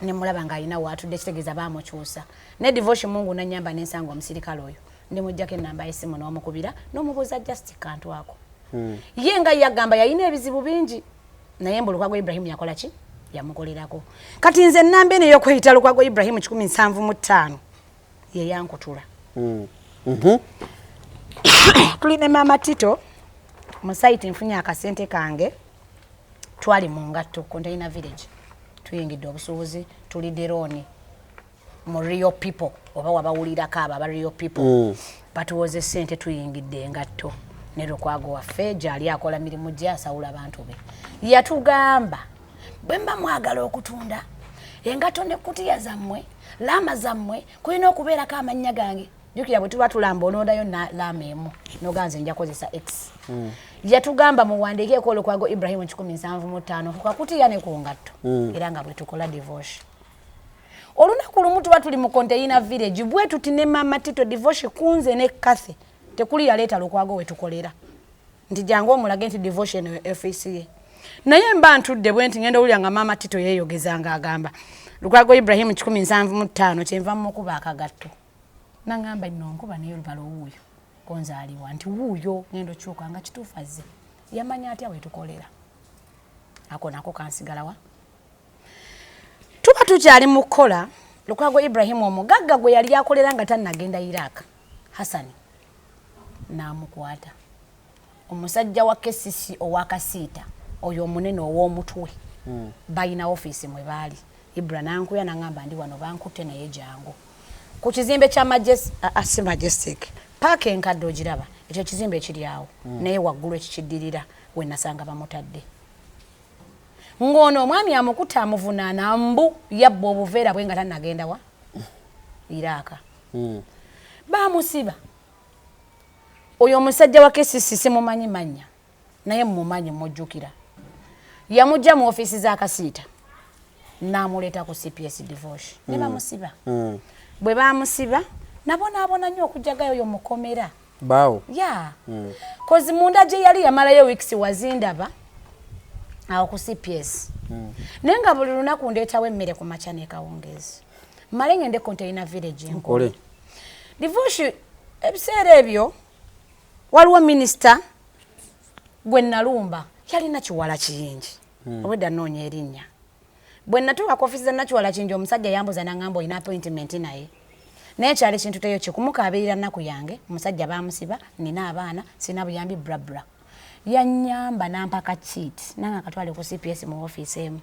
Speaker 1: ne mulaba ng'alina waatudde kitegeeza baamukyusa ne divorce mungu nannyamba nensanga omusirikale oyo ndimujjako ennamba y'essimu n'omukubira n'omubuuza just kantu ako ye nga yagamba yalina ebizibu bingi naye mbu Lukwago Ibrahim yakola ki yamukolerako kati nze ennamba eno ey'okweyita Lukwago Ibrahim 175 ye yankutula tulina maama Tito mu site nfunye akasente kange twali mu ngatto Container Village tuyingidde obusuubuzi tuli deroni mu real people oba wabawulirako aba real people batuwoze sente tuyingidde engatto ne Lukwago waffe gyali akola mirimu gye asawula abantu be yatugamba bwe mba mwagala okutunda engatto ne kutiya zammwe laama zammwe kulina okubeerako amannya gange jjukira bwe tuba tulamba onoodayo laama emu noganze nja kozesa x yatugamba muwandiikeeko Lukwago Ibrahim 175 kukakutiya ne ku ngatto era nga bwe tukola divorce olunaku lumu tuba tuli mu Container Village bwe tuti ne maama Tito divorce kunze ne Kathy tekuli yaleeta Lukwago we tukolera nti jangu omulage nti divorce eno FCA naye mba ntudde bwe nti ngenda owulira nga maama Tito yeeyogezanga agamba Lukwago Ibrahim 175 kyenva mukuba akagatto nangamba nno nkuba naye olubalo wuuyo konzaaliwa nti wuuyo ngendo kyuka nga kituufu azze yamanya atya we tukolera ako nako kansigalawa tuba tukyali mu kukola Lukwago Ibrahim omugagga gwe yali akolera nga tannagenda Iraq Hasani n'amukwata omusajja wa kesisi owakasiita oyo omunene ow'omutwe balina ofiisi mwe baali Ibra nankuya nangamba ndi wano bankutte naye jangu ku kizimbe kya Majestic Park enkadde ogiraba ekyo kizimbe ekiri awo naye waggulu ekikiddirira we nasanga bamutadde ng'ono omwami amukutte amuvunaana mbu yabba obuveera bwe nga tannagenda wa Iraka baamusiba oyo omusajja wa kesisi simumanyi mannya naye mumumanyi mujjukira yamujja mu ofiisi za Kasiita namuleta ku CPS divorce ne bamusiba bwe bamusiba nabona nnyo okujjagayo yo mukomera
Speaker 2: bawo
Speaker 1: ya kozi munda je yali yamalayo weeks wazindaba awo ku CPS nenga buli lunaku ndeetawo emmere ku macha ne kawungezi male ngende container village nkole divorce ebiseera ebyo waliwo minister gwe nalumba yalina kiwala kiyingi obwedda noonya erinnya bwe natuuka ku office za nakiwala kingi omusajja yambuza nangamba olina appointment naye naye kyali ekintu teyo kikumukaabirira nnaku yange omusajja bamusiba nina abaana sina buyambi brabra yanyamba nampaka cheat nanga katwale ku CPS mu office emu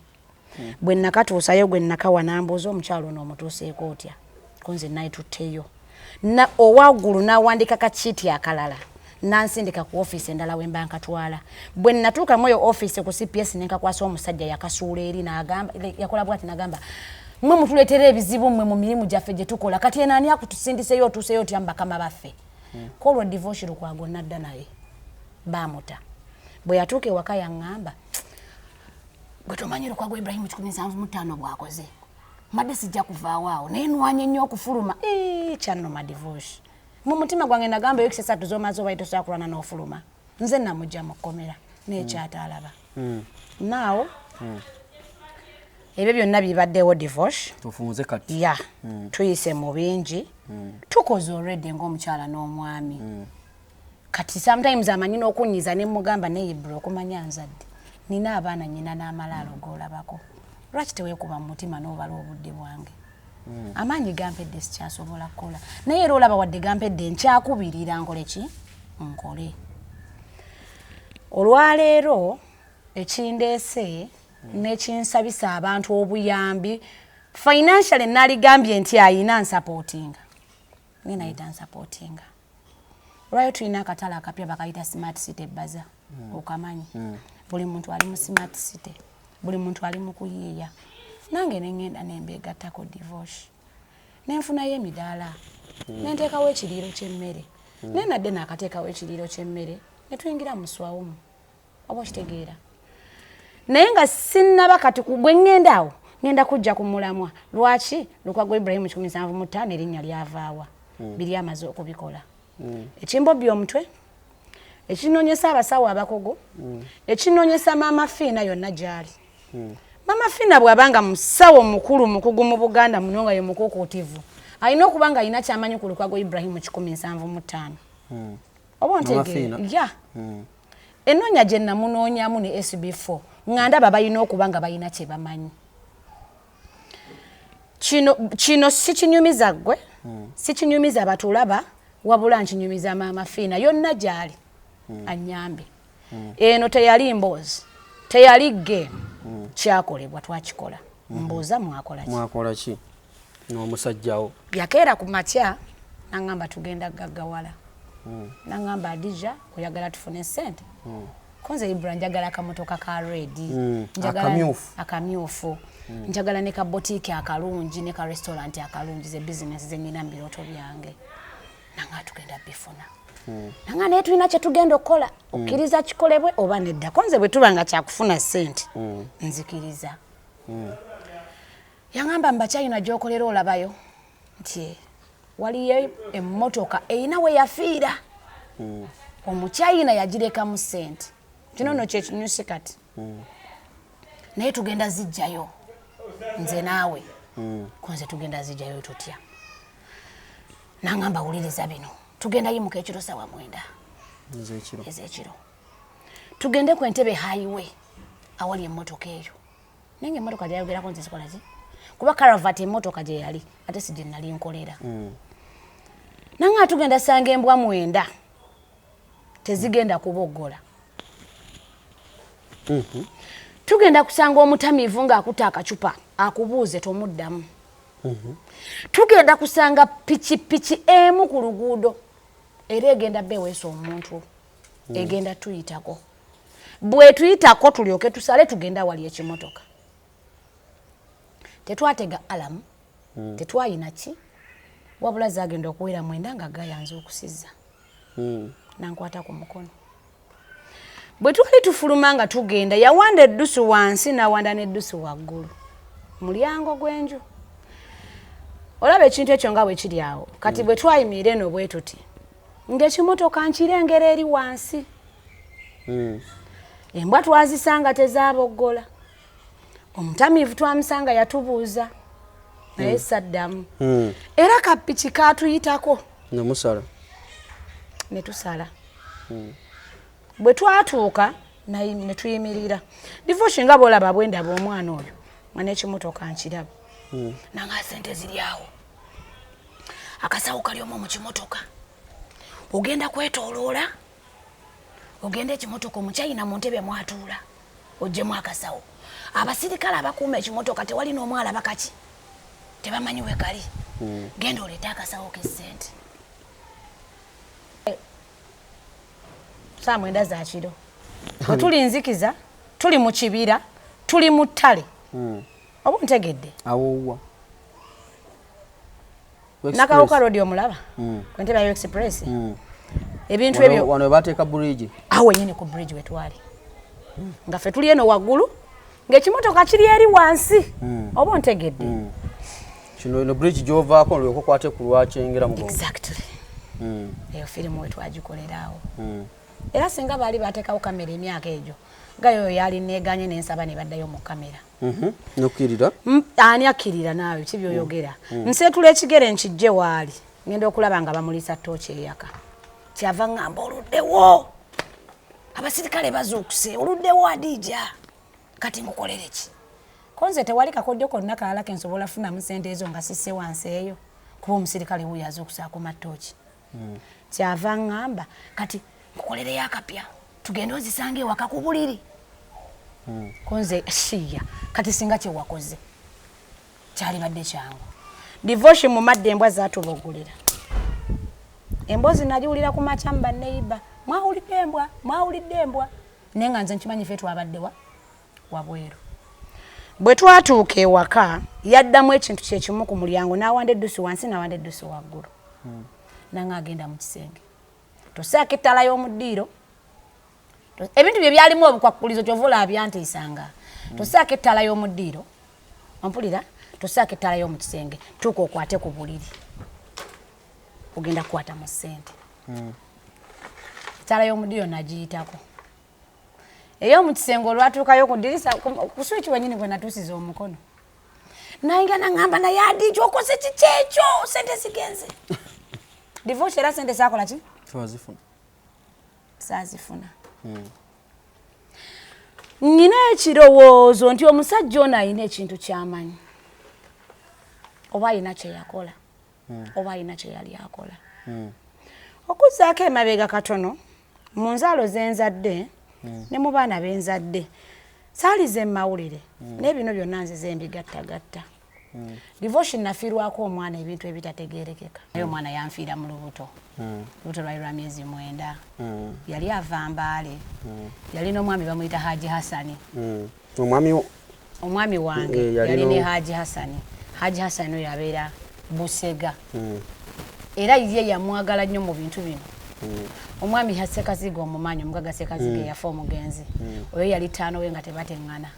Speaker 1: bwe nakatuusayo gwe nakawa nambuza omukyalo n'omutuuseeko otya kunze nayitutteyo na owagulu nawandika ka cheat akalala nansindika ku office endala wemba nkatwala bwe natuuka moyo office ku CPS nenkakwasa omusajja yakasuula eri n'agamba yakola bwati n'agamba mwe mutuleetera ebizibu mwe mu mirimu gyaffe gye tukola kati enani akutusindiseyo otuuseyo otya mbakama baffe kolwa divorce lukwago nadda naye bamuta bwe yatuuka ewaka yaŋŋamba gwe tomanyi lukwago Ibrahim 175 bwakoze madde sijja kuvaawo awo naye nwanye nnyo okufuluma kyannoma divorce mu mutima gwange nagamba yo kisesatu zomaze oba itosobola kulwana n'ofuluma nze namujja mu kkomera n'ekyatalaba naawo ebyo byonna bibaddewo divorce
Speaker 2: tufunze kati
Speaker 1: ya tuyise mu bingi tukoze already ng'omukyala n'omwami kati sometimes amanyi n'okunyiza ne mugamba ne Ibro okumanya nzadde nina abaana nyina n'amala alogolabako lwaki teweekuba mu mutima n'obala obudde bwange amaanyi gampedde sikyasobola kukola naye era olaba wadde gampedde nkyakubirira nkole ki nkole olwaleero ekindeese nekinsabisa abantu obuyambi financially naligambye nti ayina nsupportinga nina ita nsupportinga olwayo tulina akatala akapya bakayita smart city baza okamanyi buli muntu ali mu smart city buli muntu ali mu kuyiiya nange nengenda nembeegattako divorce nenfunayo emidaala nenteekawo ekiriiro ky'emmere nenadde naakateekawo ekiriiro ky'emmere netuyingira muswawomu oba okitegeera naye nga sinnaba kati bwe ŋŋenda awo ŋŋenda kujja ku mulamwa lwaki lukwago Ibrahim 175 erinnya lyavaawa biri amaze okubikola ekimbobbi omutwe ekinoonyesa abasawo abakogo ekinoonyesa maama Fiina yonna gyali Mama Fiina bw'abanga musawo mukulu mukugu mu Buganda muno nga ye mukuukutivu alina okuba nga alina kyamanyi ku lukwago Ibrahim 175 oba ntegeera ya ennoonya gye namunoonyamu ne SB4 nga ndaba balina okuba nga balina kye bamanyi kino si kinyumiza ggwe si kinyumiza batulaba wabula nkinyumiza maama Fiina yonna gyali anyambe eno teyali mboozi teyali game kyakolebwa twakikola mbuuza mwakola ki n'omusajjawo yakeera ku makya nangamba tugenda gaggawala nangamba Hadijja oyagala tufune sente konze Ibra njagala akamotoka ka redi akamyufu njagala ne ka boutique akalungi ne ka restaurant akalungi ze business ze nina mbiroto byange nanga tugenda bifuna nanga ne tulina kye tugenda okukola okkiriza kikolebwe oba nedda konze bwe tubanga kyakufuna sente nzikiriza yangamba mbakyayina gyokolera olabayo nti waliyo emmotoka eyina we yafiira omukyayina yagireka mu sente kino no kyekinyusi kati naye tugenda zijjayo nze naawe konze tugenda zijjayo tutya nangamba wuliriza bino tugenda yimuka ekiro sawa 9 ezekiro tugende ku Entebbe highway awali emmotoka eyo nenge emmotoka gyayogerako nze sikola ki kuba Caravat emmotoka gye yali ate si gye nali nkolera nanga tugenda sanga embwa 9 tezigenda kuboggola tugenda kusanga omutamiivu ng'akuta akacupa akubuuze tomuddamu tugenda kusanga pichi emu ku luguudo era egenda beweesa omuntu egenda tuyitako bwe tuyitako tulyoke tusale tugenda wali ekimotoka tetwatega alamu tetwayina ki wabula zagenda okuwera 9 nga gayanze okusiza nankwata ku mukono bwe twali tufuluma nga tugenda yawanda eddusu wansi nawanda n'eddusu waggulu mulyango gwenju olaba ekintu ekyo nga bwe kiri awo kati bwe twayimirira eno bwe tuti ng'ekimotoka nkirengera eri wansi embwa twazisanga tezaboggola omutamiivu twamusanga yatubuuza naye saddamu era kapiki kaatuyitako ne tusala bwe twatuuka ne tuyimirira divoshi nga bw'olaba bwendaba omwana oyo nga n'ekimotoka nkiraba nanga sente ziri awo akasawo kali omwo mu kimotoka ogenda kwetooloola ogenda ekimotoka omukyayina mu ntebe mwatuula oggyemu akasawo abasirikale abakuuma ekimotoka tewali n'omwala bakaki tebamanyi we kali genda oleete akasawo k'essente saa 9 za kiro tuli nzikiza tuli mu kibira tuli mu ttale oba ntegedde
Speaker 2: awowa
Speaker 1: nakawuka road omulaba kwentebe ya express ebintu ebyo
Speaker 2: wano bateeka bridge
Speaker 1: awo nyine ku bridge wetwali nga ffe tuli eno waggulu ng'ekimotoka kiri eri wansi oba ntegedde
Speaker 2: kino eno bridge gy'ovaako olyoka okwate ku lwakyengera mugongo
Speaker 1: exactly eyo firimu wetwagikolerawo era singa baali bateekawo kamera emyaka egyo gayo yali neganye n'ensaba ne baddayo mu kamera
Speaker 2: nokkirira
Speaker 1: ani akkirira naawe kibyoyogera nseetula ekigere nkijje waali ngenda okulaba nga bamulisa tooki eyaka kyava ngamba oluddewo abasirikale bazuukuse oluddewo Hadijja kati ngukolere ki konze tewali kakodyo konna kalala kensobola funamu sente ezo nga sisse wansi eyo kuba omusirikale wuyo azuukuse akuma tooki kyava ngamba kati ngukolereyo akapya tugende ozisange ewaka ku buliri konze shiya kati singa kyewakoze kyali badde kyangu divoshi mu madde embwa zaatubogolera emboozi nagiwulira ku makyamba neiba mwawulidde embwa naye nga nze nkimanyi ffe twabaddewa wabweru bwe twatuuka ewaka yaddamu ekintu kyekimu ku mulyango n'awanda eddusi wansi n'awanda eddusi waggulu nanga agenda mu kisenge tosaako ettala y'omuddiiro ebintu bye byalimu obukwakkulizo kyova olaba byantiisanga tosaako ettala y'omuddiiro ompulira tosaako ettala y'omu kisenge tuuka okwate ku buliri ogenda kukwata mu ssente ettala y'omuddiiro nagiyitako ey'omu kisenge olwatuukayo ku ddirisa ku swiki wenyini kwe natuusiza omukono nayinga nangamba naye Hadijja okoze kiki ekyo sente zigenze divorce era sente sakola ki saazifuna nina ekirowoozo nti omusajja ono alina ekintu ky'amanyi oba alina kye yakola oba alina kye yali akola okuzzaako emabega katono mu nzaalo zenzadde ne mu baana benzadde saalize mawulire naye bino byonna nzize embigattagatta divorce nafiirwako omwana ebintu ebitategeerekeka naye omwana yanfiira mu lubuto lubuto lwali lwa myezi 9 yali ava Mbaale yali n'omwami bamuyita Haji Hasani omwami wange yali ne Haji Hasani Haji Hasani oyo abeera Busega era ye yamwagala nnyo mu bintu bino omwami Sekaziga omumanyi omugaga Sekaziga yafa omugenzi oyo yali ttaano we nga tebateŋŋana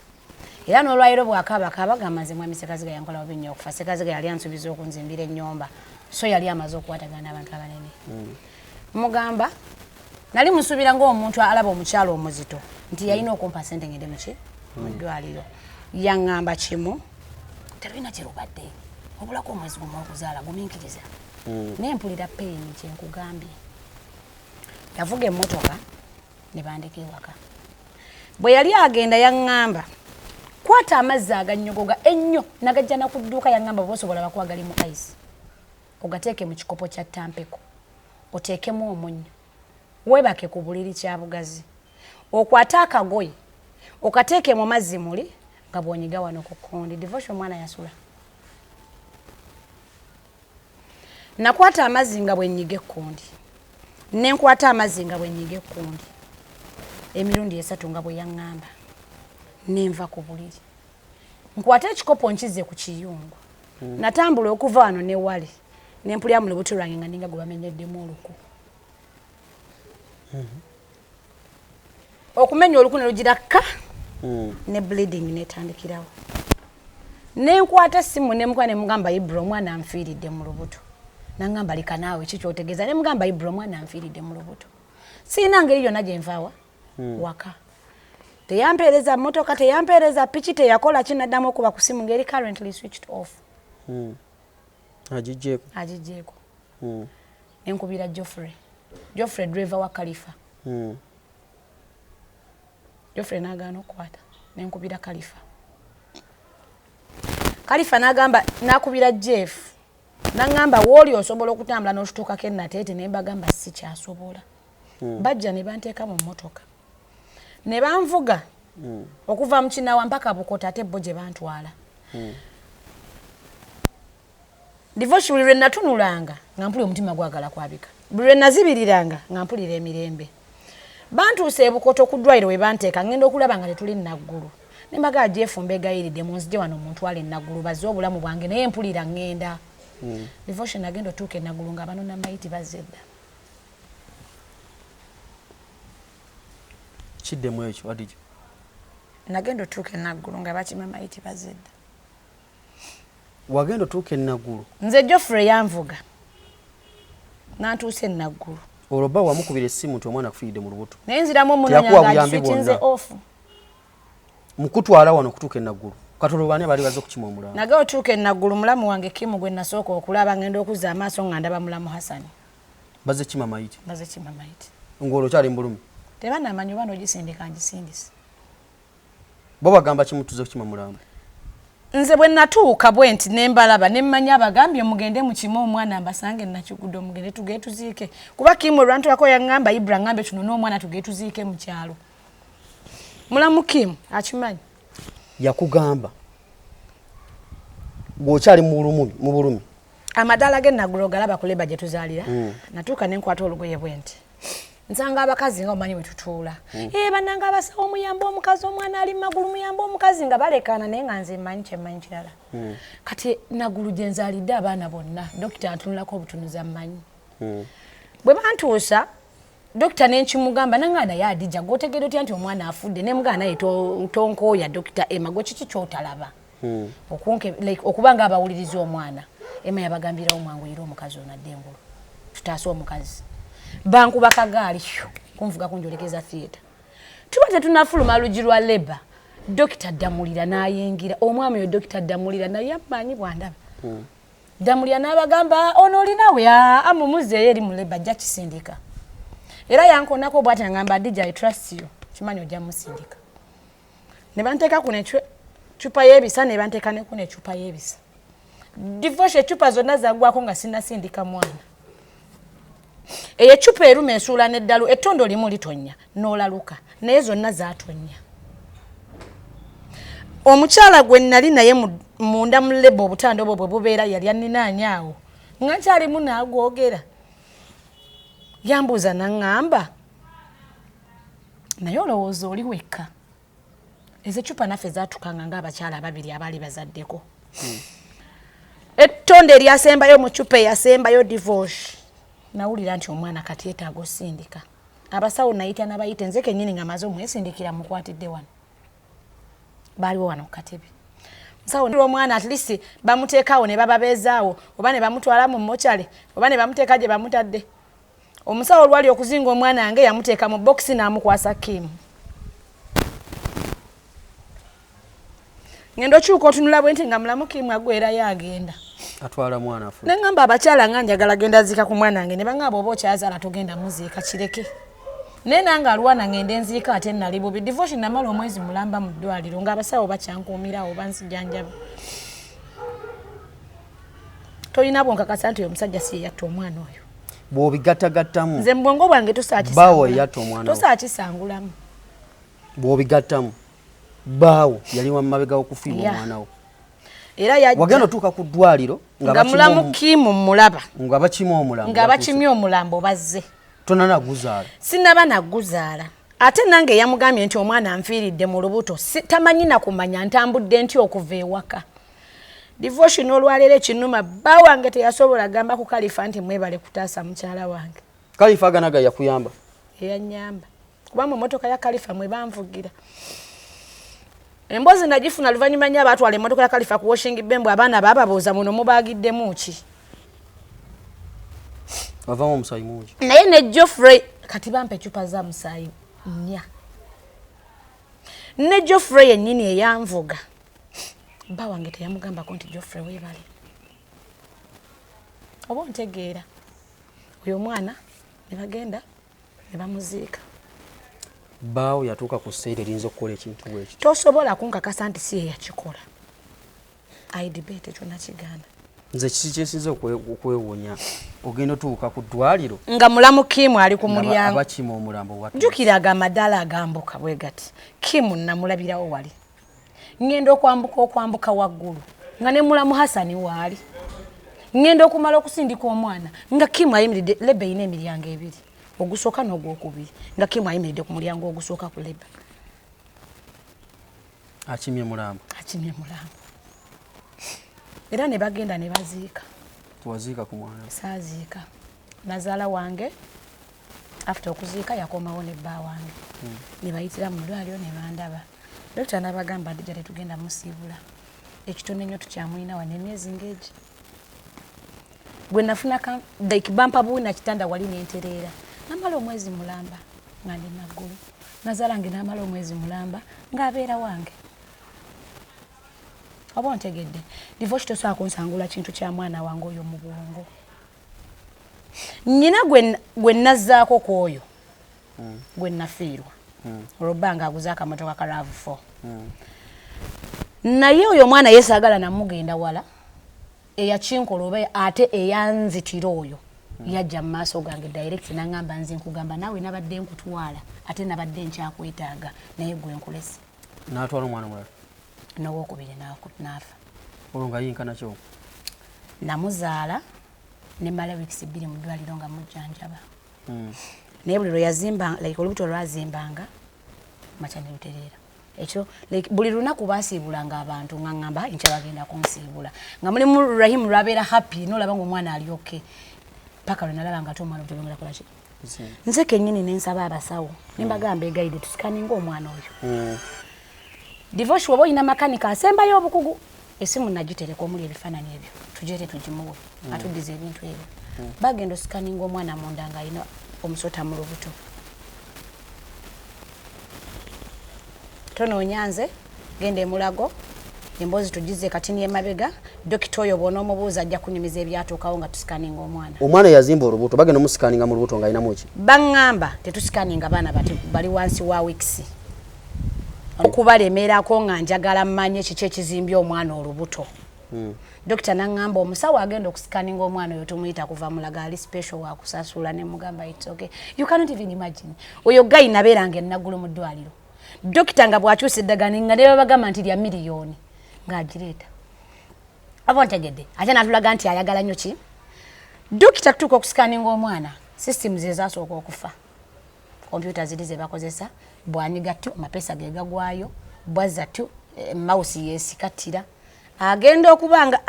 Speaker 1: era n'olwayiro bwakabaka bagamba nze mwami Sekaziga yankola bubi nnyo okufa Sekaziga yali ansuubiza okunzimbira ennyumba so yali amaze okukwatagana n'abantu abanene mugamba nali musuubira ng'omuntu alaba omukyalo omuzito nti yalina okumpa sente ngende muki mu ddwaliro yaŋŋamba kimu terina kirubadde obulako omwezi gumu okuzaala guminkiriza naye mpulira peyini kyenkugambye yavuga emmotoka ne bandika ewaka bwe yali agenda yaŋŋamba kwata amazzi agannyogoga ennyo nagajja na ku dduuka yaŋŋamba bwosobola bakwagali mu ice ogateeke mu kikopo kya tampeko oteekemu omunnyo weebake ku buliri kya bugazi okwate akagoye okateeke mu mazzi muli nga bwonyiga wano ku kkondi divorce omwana yasula nakwata amazzi nga bwenyiga ekkundi nenkwata amazzi nga bwenyiga ekkundi emirundi 3 nga bwe yaŋŋamba nenva ku buliri nkwata ekikopo nkize ku kiyungu natambula okuva wano ne wali nempulira mu lubuto lwange nga ninga gwe bamenyeddemu oluku okumenya oluku ne lugira ka ne bleeding netandikirawo nenkwata simu nemukwa nemugamba Ibro mwana anfiiridde mu lubuto nangamba lika naawe kikyotegeeza nemugamba Ibro mwana anfiiridde mu lubuto siina ngeri yonna gye nvaawa waka teyampeereza motoka teyampeereza piki teyakola kinaddamu okuba ku simu ngeri currently switched off agijjeeko nenkubira Geoffrey driver wa Khalifa Geoffrey n'agaana okukwata nenkubira Khalifa n'agamba nakubira Jeff n'angamba wooli osobola okutambula n'otutuukako ennateete ne mbagamba si kyasobola bajja ne banteeka mu mmotoka ne banvuga okuva mu Kinawa mpaka Bukota ate bo gye bantwala divorce buli lwe natunulanga nga mpulira omutima gwagala kwabika buli lwe nazibiriranga nga mpulira emirembe bantuuse e Bukoto ku ddwaliro we banteeka ngenda okulaba nga tetuli Naggulu ne mbagaa Jeff mbegayiridde munzije wano omuntu Naggulu bazze obulamu bwange naye mpulira ngenda divorce nagenda otuuka e Naggulu nga banona mayiti bazze dda
Speaker 2: kiddemu ekyo Hadijja
Speaker 1: nagenda otuuka e Naggulu nga bakima mayiti bazze dda
Speaker 2: wagenda otuuka e Naggulu
Speaker 1: nze Geoffrey yanvuga nantuuse e Naggulu
Speaker 2: olwo wamukubira essimu nti omwana akufiiridde mu lubuto
Speaker 1: naye nziramu omunonya nga off
Speaker 2: mukutwala wano okutuuka e Naggulu katolo bane bali baze okukima omulamu
Speaker 1: naga otuuka e Naggulu mulamu wange Kimu gwe nasooka okulaba ngenda okuzza amaaso nga ndaba mulamu Hassan
Speaker 2: baze kima mayiti
Speaker 1: ng'olwo
Speaker 2: kyali mbulumi
Speaker 1: tebanamanyi oba n'ogisindika ngisindise
Speaker 2: bo bagamba kimutuze okukima mulamu
Speaker 1: nze bwe natuuka bwe nti nembalaba nemmanya abagambye mugende mu kimu omwana mbasange nakigudde mugende tugende tuziike kuba Kimu olwantulako yaŋŋamba Ibra ŋŋambe tuno n'omwana tugende tuziike mu kyalo mulamu Kimu akimanyi
Speaker 2: yakugamba gwokyali mu bulumi
Speaker 1: amadala ge Naggulu galaba kuleba gye tuzaalira natuuka nenkwata olugoye bwe nti nsanga abakazi nga omanyi bwe tutuula bannanga abasawo omuyamba omukazi omwana ali Magulu muyamba omukazi nga balekaana naye nga nze mmanyi kyemmanyi kirala kati Naggulu gye nzaalidde abaana bonna dokita antunulako obutunuzi ammanyi bwe bantuusa dokita nenkimugamba nanga naye Hadijja gwotegedde otya nti omwana afudde nemugana naye tonkooya dokita Emma gwe kiki kyotalaba okuba nga abawuliriza omwana Emma yabagambirawo mwanguyira omukazi ono adde engulu tutaase omukazi bankuba kagaali kunvuga kunjolekeza theatre tuba tetunafuluma lugi lwa leba dokita Damulira n'ayingira omwami oyo dokita Damulira naye amanyi bwandaba Damulira n'abagamba ono olinawe amumuzeeyo eri mu leba ajja kisindika era yankonako bw'ati ngamba Hadijja I trust you kimanyi ojja musindika ne banteeka ku necupa y'ebisa ne banteeka ne ku necupa y'ebisa divorce ecupa zonna zaggwako nga sinnasindika mwana eyo ecupa eruma ensuula n'eddalu ettondo limu litonya n'olaluka naye zonna zaatonya omukyala gwe nali naye munda mu lebo obutanda obwo bwe bubeera yali anninaanyaawo nga nkyalimu n'agwogera yambuuza naŋŋamba naye olowooza oli wekka ezo ecupa naffe zaatukanga ng'abakyala ababiri abaali bazaddeko ettonde eryasembayo mu cupa eyasembayo divorce nawulira nti omwana kati yeetaaga osindika abasawo nayita nabayite nze kennyini nga maze omwesindikira mukwatidde wano baaliwo wano ku katebe musawo omwana at least bamuteekawo ne bababeezaawo oba ne bamutwala mu mokyale oba ne bamuteeka gye bamutadde omusawo olwali okuzinga omwana wange yamuteeka mu bokisi n'amukwasa Kimu ngendo okyuka otunula bwe nti nga mulamu Kimu agwerayo agenda
Speaker 2: atwala mwana afune
Speaker 1: nengamba abakyala nga njagala genda ziika ku mwana wange ne bangamba oba okyazaala togenda muziika kireke naye nange alwana ngende nziika ate nali bubi divorce namala omwezi mulamba mu ddwaliro ng'abasawo bakyankuumirawo bansijanjaba tolina bwonkakasa nti omusajja si yatta omwana oyo
Speaker 2: bw'obigattagattamu
Speaker 1: nze mu bwongo bwange tosaakisangulamu
Speaker 2: bw'obigattamu baawo yali wamabega okufiirwa omwana wo
Speaker 1: era yajja
Speaker 2: wagenda otuuka ku ddwaliro
Speaker 1: nga mulamu Kimu mulaba
Speaker 2: nga
Speaker 1: bakimye omulambo bazze
Speaker 2: tonanaguzaala
Speaker 1: sinaba naguzaala ate nange yamugambye nti omwana anfiiridde mu lubuto tamanyi nakumanya ntambudde nti okuva ewaka divorce n'olwaleero ekinuma bba wange teyasobola gamba ku Khalifa nti mwebale kutaasa mukyala wange
Speaker 2: Khalifa aganaga yakuyamba?
Speaker 1: Eyanyamba. kuba mu mmotoka ya Khalifa mwe banvugira. Embozi nagifuna luvannyuma nnyo abatwala emmotoka ya Kalifa ku washing bembo abaana bababuuza muno mubaagiddemu ki.
Speaker 2: Bavaamu omusaayi mungi.
Speaker 1: Naye ne Geoffrey kati bampa ecupa za musaayi nnya. Ne Geoffrey yennyini eyanvuga. Bba wange teyamugambako nti Geoffrey weebale. Oba ontegeera. Oyo omwana ne bagenda ne bamuziika.
Speaker 2: Bbaawo yatuuka ku sseera erinza okukola ekintu bwekyo.
Speaker 1: Tosobola kunkakasa nti si ye yakikola. I debate ekyo nakigaana.
Speaker 2: Nze kiki kyensinza okwewuunya ogenda otuuka ku ddwaliro
Speaker 1: nga mulamu Kimu ali ku mulyango
Speaker 2: abakima omulambo watu
Speaker 1: jjukira agamaddala agambuka bwe gati Kimu namulabirawo wali ngenda okwambuka waggulu nga ne mulamu Hasani waali ngenda okumala okusindika omwana nga Kimu ayimiridde lebe ina emiryango ebiri ogusooka n'ogwokubiri nga Kimu ayimiridde ku mulyango ogusooka ku lebe
Speaker 2: akimye mulambo
Speaker 1: era ne bagenda ne baziika.
Speaker 2: Tuwaziika ku mwana.
Speaker 1: Saaziika. Nazaala wange after okuziika yakomawo ne bba wange. Ne bayitira mu ddwaliro ne bandaba. Dokita n'abagamba Hadijja tetugenda musiibula. Ekitone nnyo tukyamulina wano emyezi ng'egi. Gwe nafuna like bampa buuna kitanda wali n'entereera. Namala omwezi mulamba nga ndi naggulu. Nazaala nge n'amala omwezi mulamba ng'abeera wange. Oba ontegedde divorce tosobola kunsangula kintu kya mwana wange oyo mu bwongo. Nnyina gwe nazzaako ku oyo gwe nafiirwa olwobbanga aguze akamotoka ka RAV4 naye oyo omwana yesaagala namugenda wala eyakinkola oba ate eyanzitira oyo yajja mu maaso gange direct n'angamba nze nkugamba naawe nabadde nkutwala ate nabadde nkyakwetaaga naye gwe nkulese.
Speaker 2: N'atwala omwana mulala.
Speaker 1: N'owokubiri n'afa.
Speaker 2: Olwo nga yinkana kyo.
Speaker 1: Namuzaala ne mala weeks 2 mu ddwaliro nga mujjanjaba. Naye buli lwe yazimba like olubuto lwazimbanga macha ne lutereera. Ekyo like buli lunaku baasiibulanga abantu nga ngamba nkya bagenda kunsiibula. Nga mulimu Rahim lwabeera happy n'olaba ng'omwana ali okay. Paka lwe nalaba nga ate omwana otegenda kola ki. Nze kennyini ne nsaba abasawo ne mbagamba egaide tusikaninga omwana oyo. Divorce wabo ina makanika asembayo obukugu esimu nagitereka omuli ebifaananyi ebyo tujere tugimuwe atuddize ebintu ebyo bagenda scanning omwana munda nga ina omusota mu lubuto tono nyanze gende mulago embozi tugize katini emabega dokita oyo bona omubuuza ajja kunyumiza ebyatuukawo nga tuscanning
Speaker 2: omwana yazimba olubuto bagenda muscanninga mu lubuto nga ayinamu ki
Speaker 1: bangamba tetuscanninga baana bali wansi wa weeks okubalemerako nga njagala mmanye kiki ekizimbye omwana olubuto. Dokita n'angamba omusawo agenda okusikaninga omwana oyo tumuyita kuva mulaga ali special wa kusasula ne mugamba it's okay. You cannot even imagine. Oyo gayi nabeeranga ennaggulu mu ddwaliro. Dokita nga bw'akyusa eddagala nga ne babagamba nti lya miliyoni ng'agireeta. Aba ntegedde ate n'atulaga nti ayagala nnyo ki? Dokita tutuuka okusikaninga omwana systems ezasooka okufa. Kompyuta ziri ze bakozesa bwanyiga tu amapesa ge gagwayo bwaza tu mouse yesikatira agenda okubanga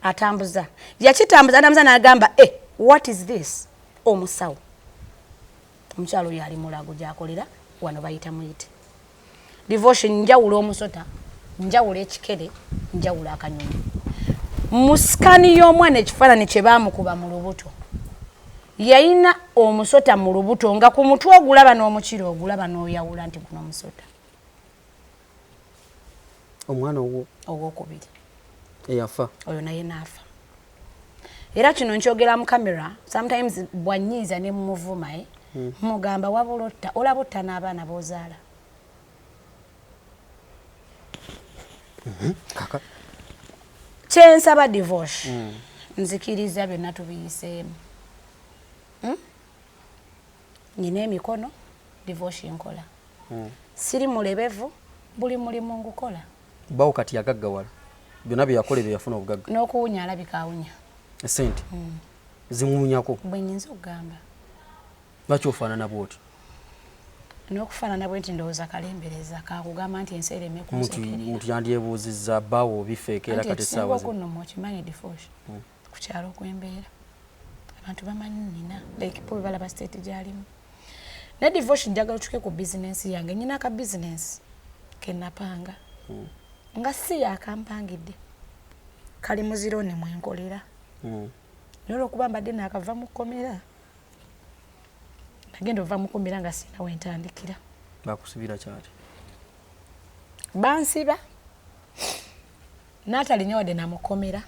Speaker 1: atambuza yakitambuza adamuza n'agamba what is this omusawo omukyalo yali mulago gyakolera wano bayita muyite divorce njawulo omusota njawulo ekikere njawulo akanyonyi muskani y'omwana ekifaananyi kye baamukuba mu lubuto yayina omusota mu lubuto nga ku mutwe ogulaba n'omukiro ogulaba n'oyawula nti guno omusota.
Speaker 2: Omwana
Speaker 1: ogwokubiri
Speaker 2: eyafa
Speaker 1: oyo naye n'afa. Era kino nkyogera mu kamera sometimes bwanyiiza ne mumuvuma mugamba wabula otta olaba otta n'abaana b'ozaala.
Speaker 2: Kaka
Speaker 1: kyensaba divorce nzikiriza byonna tubiyiseemu. Nina emikono divorce nkola. Siri mulebevu buli mulimu ngukola.
Speaker 2: Bawo kati yagaggawala byonna bye yakola bye yafuna obugagga.
Speaker 1: N'okuwunya alabika awunya.
Speaker 2: Esente zimuwunyako.
Speaker 1: Bwe nyinza okugamba.
Speaker 2: Lwaki ofaanana bw'oti?
Speaker 1: N'okufaanana bwe nti ndowooza kalembereza kakugamba nti enseera emme kunsekerera.
Speaker 2: Muntu yandyebuuzizza bbaawo bifeeke era kati essaawa
Speaker 1: ze. Okuno okimanyi divorce ku kyalo kw'embeera. Abantu bamanyi nina like po balaba state gyalimu. Ne divorce njagala tuke ku business yange nyina ka business kenapanga nga si yakampangidde kali muziro ne mwenkolera nolo kuba mbadde nakava mu kkomera nagenda ova mu kkomera nga sina wentandikira
Speaker 2: bakusibira kyati
Speaker 1: bansiba n'atalinya wadde namukomera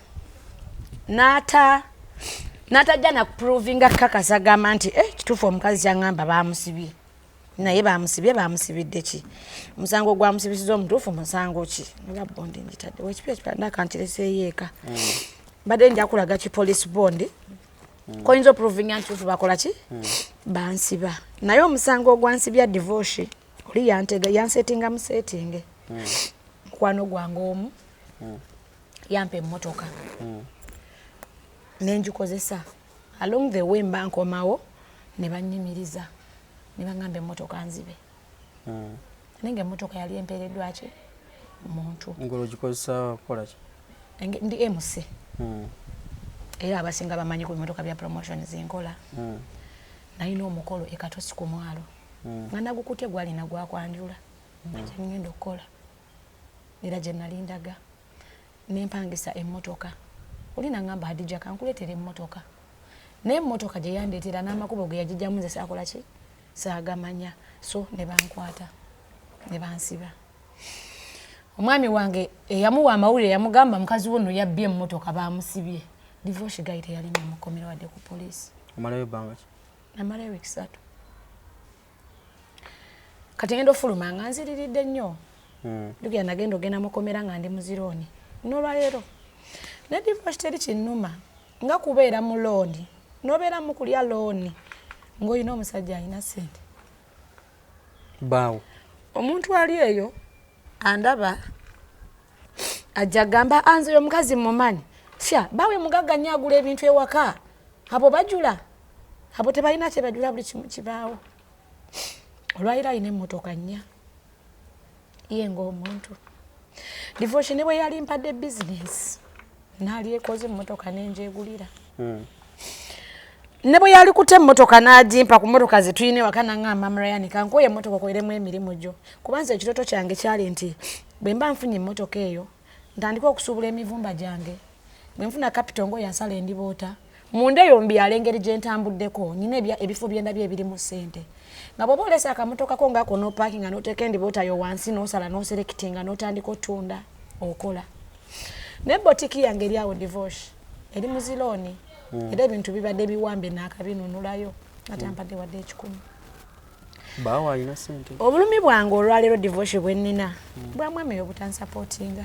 Speaker 1: n'atajja nakuprovinga kakasa gamba nti kituufu omukazi kyaŋŋamba bamusibye naye bamusibidde ki omusango gwamusibisiza omutuufu musango ki nga bondi njitadde wekipya ekipanda kankireseeyo eka mbadde nja kulaga ki police bond koyinza oprovinga ntuufu bakola ki bansiba naye omusango ogwansibya divorce oli yansetinga musetinge mukwano gwange omu yampa emmotoka nengikozesa along the way mba nkomawo ne bannyimiriza ne baŋŋamba emmotoka nzibe nange emmotoka yali empeereddwa ki muntu
Speaker 2: ng'ogikozesa kukola ki
Speaker 1: ndi MC era abasinga bamanyi ku bimotoka bya promotion zinkola nalina omukolo ekatosi ku mwalo nga nagukutye gwalina gwakwanjula kyengenda okukola era gye nalindaga nempangisa emmotoka olina ngamba Hadijja kankuleetera emmotoka naye emmotoka gye yandeetera n'amakubo ge yagijjamu nze saakola ki saagamanya so ne bankwata ne bansiba omwami wange eyamuwa amawulire yamugamba mukazi wono yabbye emmotoka bamusibye divorce guy teyalina mukomera wadde ku poliisi
Speaker 2: omalayo ebbanga ki
Speaker 1: namalayo wiiki 3 kati ngenda ofuluma nga nziriridde nnyo jjukira nagenda ogenda mukomera nga ndi muzirooni n'olwaleero ne divorce teri kinnuma nga kubeera mu looni n'obeera mu kulya looni ng'olina omusajja alina ssente
Speaker 2: baawo
Speaker 1: omuntu ali eyo andaba ajja gamba anze oyo omukazi mumanyi sha bawe mugagga nnyo agula ebintu ewaka abo bajula abo tebalina kye bajula buli kimu kibaawo olwaliro alina emmotoka nnya ye ng'omuntu divorce ne bwe yali mpadde bizinesi naali ekoze emmotoka nenjegulira ne bwe yali kuta emmotoka n'agimpa ku mmotoka ze tuyina ewaka naŋŋamba Marian kankuwe emmotoka okoleremu emirimu gyo kubanza ekitoto kyange kyali nti bwe mba nfunye emmotoka eyo ntandika okusuubula emivumba gyange bwe nfuna kapito ng'oyansala endiboota munda eyo mbyala engeri gye ntambuddeko nina ebifo byendabyo ebirimu ssente nga bw'oba olesa akamotoka ko ngaako n'opaakinga n'oteeka endiboota yo wansi n'osala n'oselekitinga n'otandika otunda okola ne botiki yange eri awo divorce eri muzirooni era ebintu bibadde biwambe n'akabinunulayo atampadde wadde 10
Speaker 2: baawo alina ssente
Speaker 1: obulumi bwange olwaleero divorce bwe nnina bwamwami obutansapotinga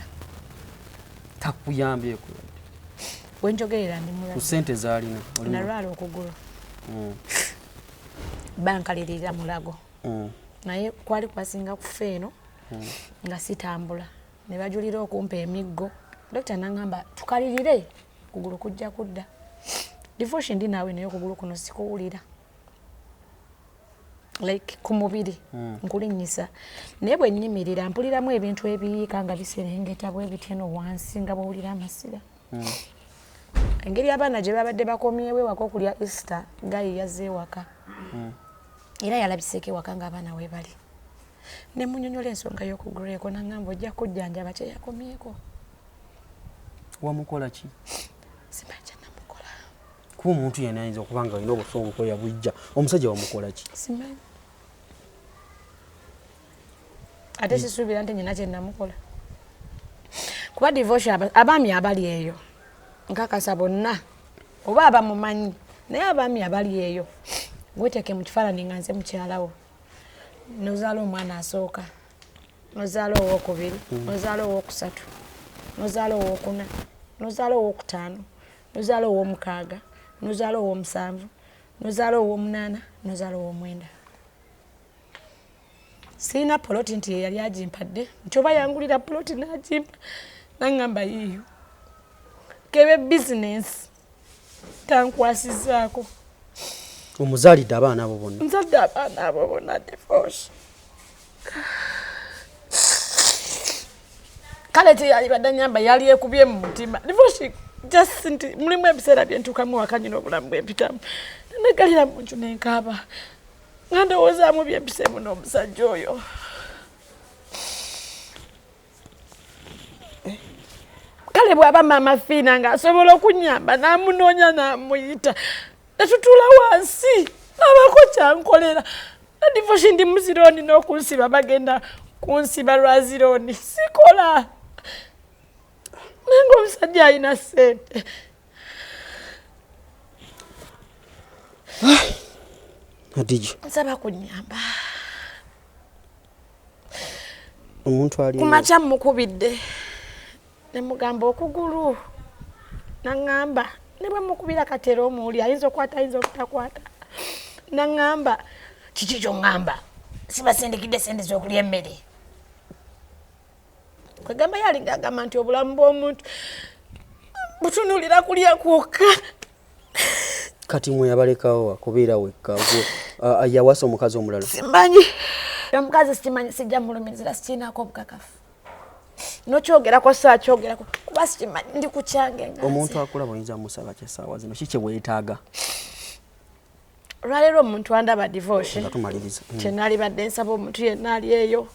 Speaker 2: takuyambyeko
Speaker 1: bwenjogerera ndi mulamu
Speaker 2: ku ssente zaalina
Speaker 1: nalwala okugulu bankalirira mulago naye kwali kwasinga kufa eno nga sitambula ne bajulira okumpa emiggo dokita n'angamba tukalirire kugulu kujja kudda divorce ndi naawe naye okugulu kuno sikuwulira like ku mubiri nkulinnyisa naye bwe nnyimirira mpuliramu ebintu ebiyiika nga biserengeta bwe bityeno wansi nga bwowulira amasira engeri abaana gye babadde bakomyewo ewaka okulya Easter gayi yazze ewaka era yalabiseeko ewaka ng'abaana we bali ne munyonyola ensonga y'okuguleeko n'angamba ojja kujjanjaba kye yakomyeko
Speaker 2: wamukola ki
Speaker 1: simanyi kye namukola
Speaker 2: kuba omuntu yenna ayinza okuba nga alina obusungu yabujja omusajja wamukola ki
Speaker 1: simanyi ate sisuubira nti nyina kye namukola kuba divorce abaami abali eyo nkakasa bonna oba abamumanyi naye abaami abali eyo weteeke mu kifaananyi nga nze mukyalawo nozaala omwana asooka nozaala owokubiri nozaala owokusatu nozaala owokuna nozaala owokutaano nozaala owomukaaga nozaala owomusanvu nozaala owomunaana nozaala owomwenda siina poloti nti yeyali agimpadde nti oba yangulira poloti n'agimpa naŋŋamba yiiyo kebe bizinesi tankwasizaako
Speaker 2: omuzaalidde abaana abo bonna
Speaker 1: nzadde abaana abo bonna divorce kale teyali badde nyamba yali ekubye mu mutima divorce just nti mulimu ebiseera byentuukamu waka nyina obulamu bwempitamu negalira mu nju nenkaaba nga ndowoozaamu byempiseemu n'omusajja oyo
Speaker 3: kale bwaba mama Fina nga asobola okunyamba namunoonya namuyita netutula wansi abako kyankolera nadivoshi ndi muzironi n'okunsiba bagenda kunsiba lwa zironi sikola nengo omusajja alina ssente.
Speaker 2: Hadijja
Speaker 3: nsaba kunyamba
Speaker 2: omuntu ali
Speaker 3: kumakya mukubidde nemugamba okugulu naŋŋamba ne bwe mukubira katero omuwuli ayinza okwata ayinza obutakwata naŋŋamba kiki kyoŋŋamba sibasindikidde sente z'okulya emmere kwegamba yalinga agamba nti obulamu bw'omuntu butunulira kulya kwokka.
Speaker 2: kati mwe yabalekawo wakubeera wekka yawasa omukazi omulala
Speaker 3: simmanyi omukazi sikimanyi sijja mulumizira sikiinaako obukakafu nokyogerako saakyogerako kuba sikimanyi ndi ku kyange nga
Speaker 2: omuntu akulaba oyinza musaba kyesaawa zino ki kye weetaaga
Speaker 3: olwaleero omuntu andaba divorce
Speaker 2: tumaliriza
Speaker 3: kyenaali badde nsaba omuntu yenna ali eyo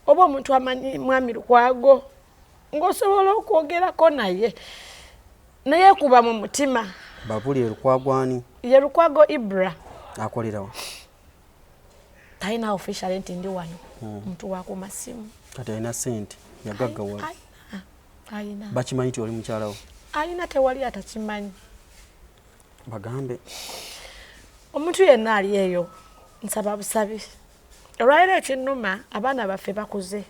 Speaker 3: oba omuntu amanyi mwami Lukwago ng'osobola okwogerako naye kuba mu mutima
Speaker 2: babuli Lukwagwani
Speaker 3: ye Lukwago Ibra
Speaker 2: akolerawo
Speaker 3: talina official nti ndi wano omuntu wakumasimu
Speaker 2: kati alina sente yagaggawala
Speaker 3: ayina
Speaker 2: bakimanyi nti oli mukyalawo
Speaker 3: ayina tewali atakimanyi
Speaker 2: bagambe
Speaker 3: omuntu yenna ali eyo nsaba busabi olwaleero ekinnuma abaana baffe bakuze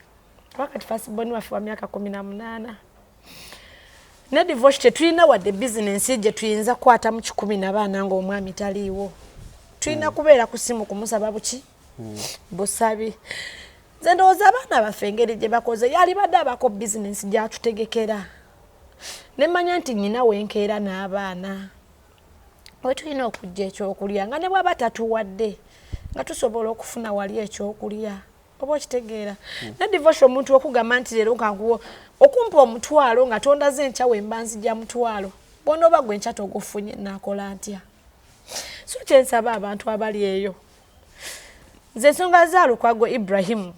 Speaker 3: wakati fasiboni waffe wa myaka 18 ne divorce tetulina wadde bizinensi gye tuyinza kukwata mu 18 ng'omwami taliiwo tulina kubeera ku simu kumusaba buki busabi nze ndowooza abaana baffe engeri gye bakoze yali badde abako bizinensi gyatutegekera ne mmanya nti nnyina wenkeera n'abaana we tulina okujja ekyokulya nga ne bw'aba tatuwadde nga tusobola okufuna wali ekyokulya oba okitegeera ne divorce omuntu okugamba nti leero kanguwo okumpa omutwalo nga tondaze enkya wemba nzija mutwalo bw'onooba gwe enkya togufunye naakola ntya so kyensaba abantu abali eyo nze ensonga za Lukwago Ibrahim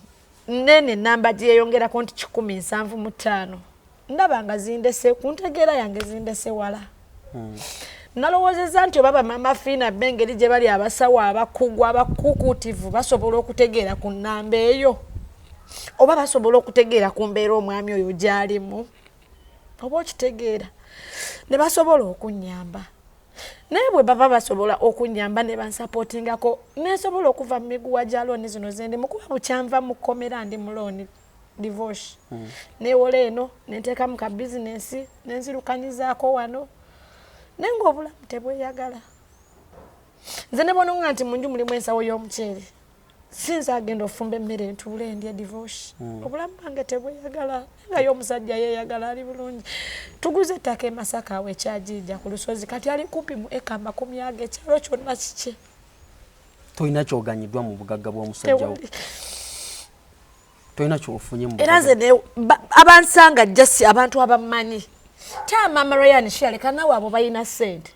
Speaker 3: nene enamba gye yeeyongerako nti 175 ndaba nga zindese kuntegeera yange zindese wala nalowoozezza nti oba bamama Fina b'engeri gye bali abasawo abakugu abakukuutivu basobola okutegeera ku nnamba eyo oba basobola okutegeera ku mbeera omwami oyo gy'alimu oba okitegeera ne basobola okunnyamba naye bwe baba basobola okunyamba ne bansapootingako nesobola okuva mu miguwa gya looni zino zendimu kuba bukyanva mu kkomera ndi mu looni divorce neewola eno nenteekamu ka bizinensi nenzirukanyizaako wano naye ng'obulamu tebweyagala nze ne bononga nti mu nju mulimu ensawo y'omuceere sinza agenda ofumba emmere entuule endya divorce obulamu bwange tebweyagala nga y'omusajja yeeyagala ali bulungi tuguze ettaka e Masaka awo ekyajijja ku lusozi kati ali kumpi mu eka 40 ekyalo kyonna kikye
Speaker 2: tolina kyoganyiddwa mu bugagga bw'omusajja wo tolina kyofunye mu
Speaker 3: era nze abansanga jasi abantu abamanyi Mama Ryan shiyaleka nawe abo balina ssente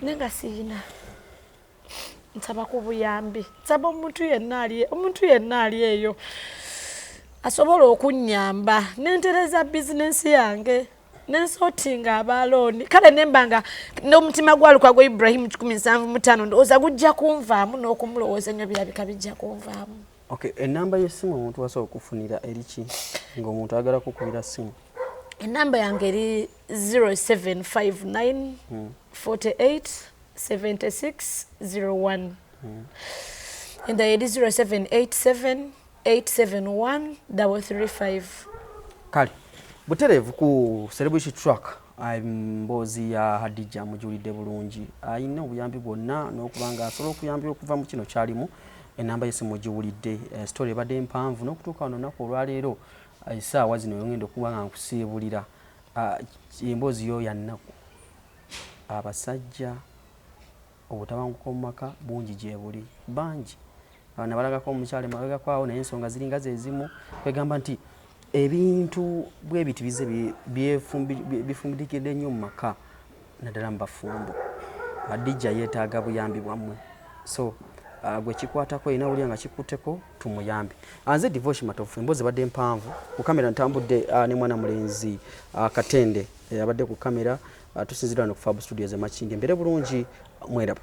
Speaker 3: nenga siyina nsaba ku buyambi nsaba omuntu yenna ali eyo asobola okunnyamba nentereza bizinensi yange nensootinga abalooni kale nembanga n'omutima gwa Lukwago Ibrahim 175 ndowooza gujja kunvaamu n'okumulowooza ennyo birabika bijja kunvaamu.
Speaker 2: Okay, enamba y'essimu omuntu asobola okufunira eriki ng'omuntu ayagala kukubira ssimu?
Speaker 3: Enamba yange eri 0759 48 76 01 and eri 0787 871 335.
Speaker 2: Kale butereevu ku celebrity track mboozi ya Hadijja mujulidde bulungi ayina obuyambi bwonna n'okubanga asobola okuyambira okuva mu kino kyalimu. Enamba y'essimu giwulidde story ebadde mpanvu n'okutuuka wano olunaku olwaleero essaawa zino yongenda okuba nga nkusiibulira emboozi yo ya nnaku abasajja obutabanguko mu maka bungi gye buli bangi nabalagako omukyala emabegakwawo naye ensonga ziringa ze zimu kwegamba nti ebintu bwe biti bize bifumbirikidde nnyo mu maka naddala mu bafumbo. Hadijja yeetaaga buyambi bwammwe, so gwe kikwatako ina uli nga kikutteko tumuyambe. Anze divorce matofu embozi badde mpanvu ku kamera ntambudde ne mwana mulenzi Katende abadde ku kamera tusinzirwa no ku Fab Studios e Machinge mbere bulungi mweraba.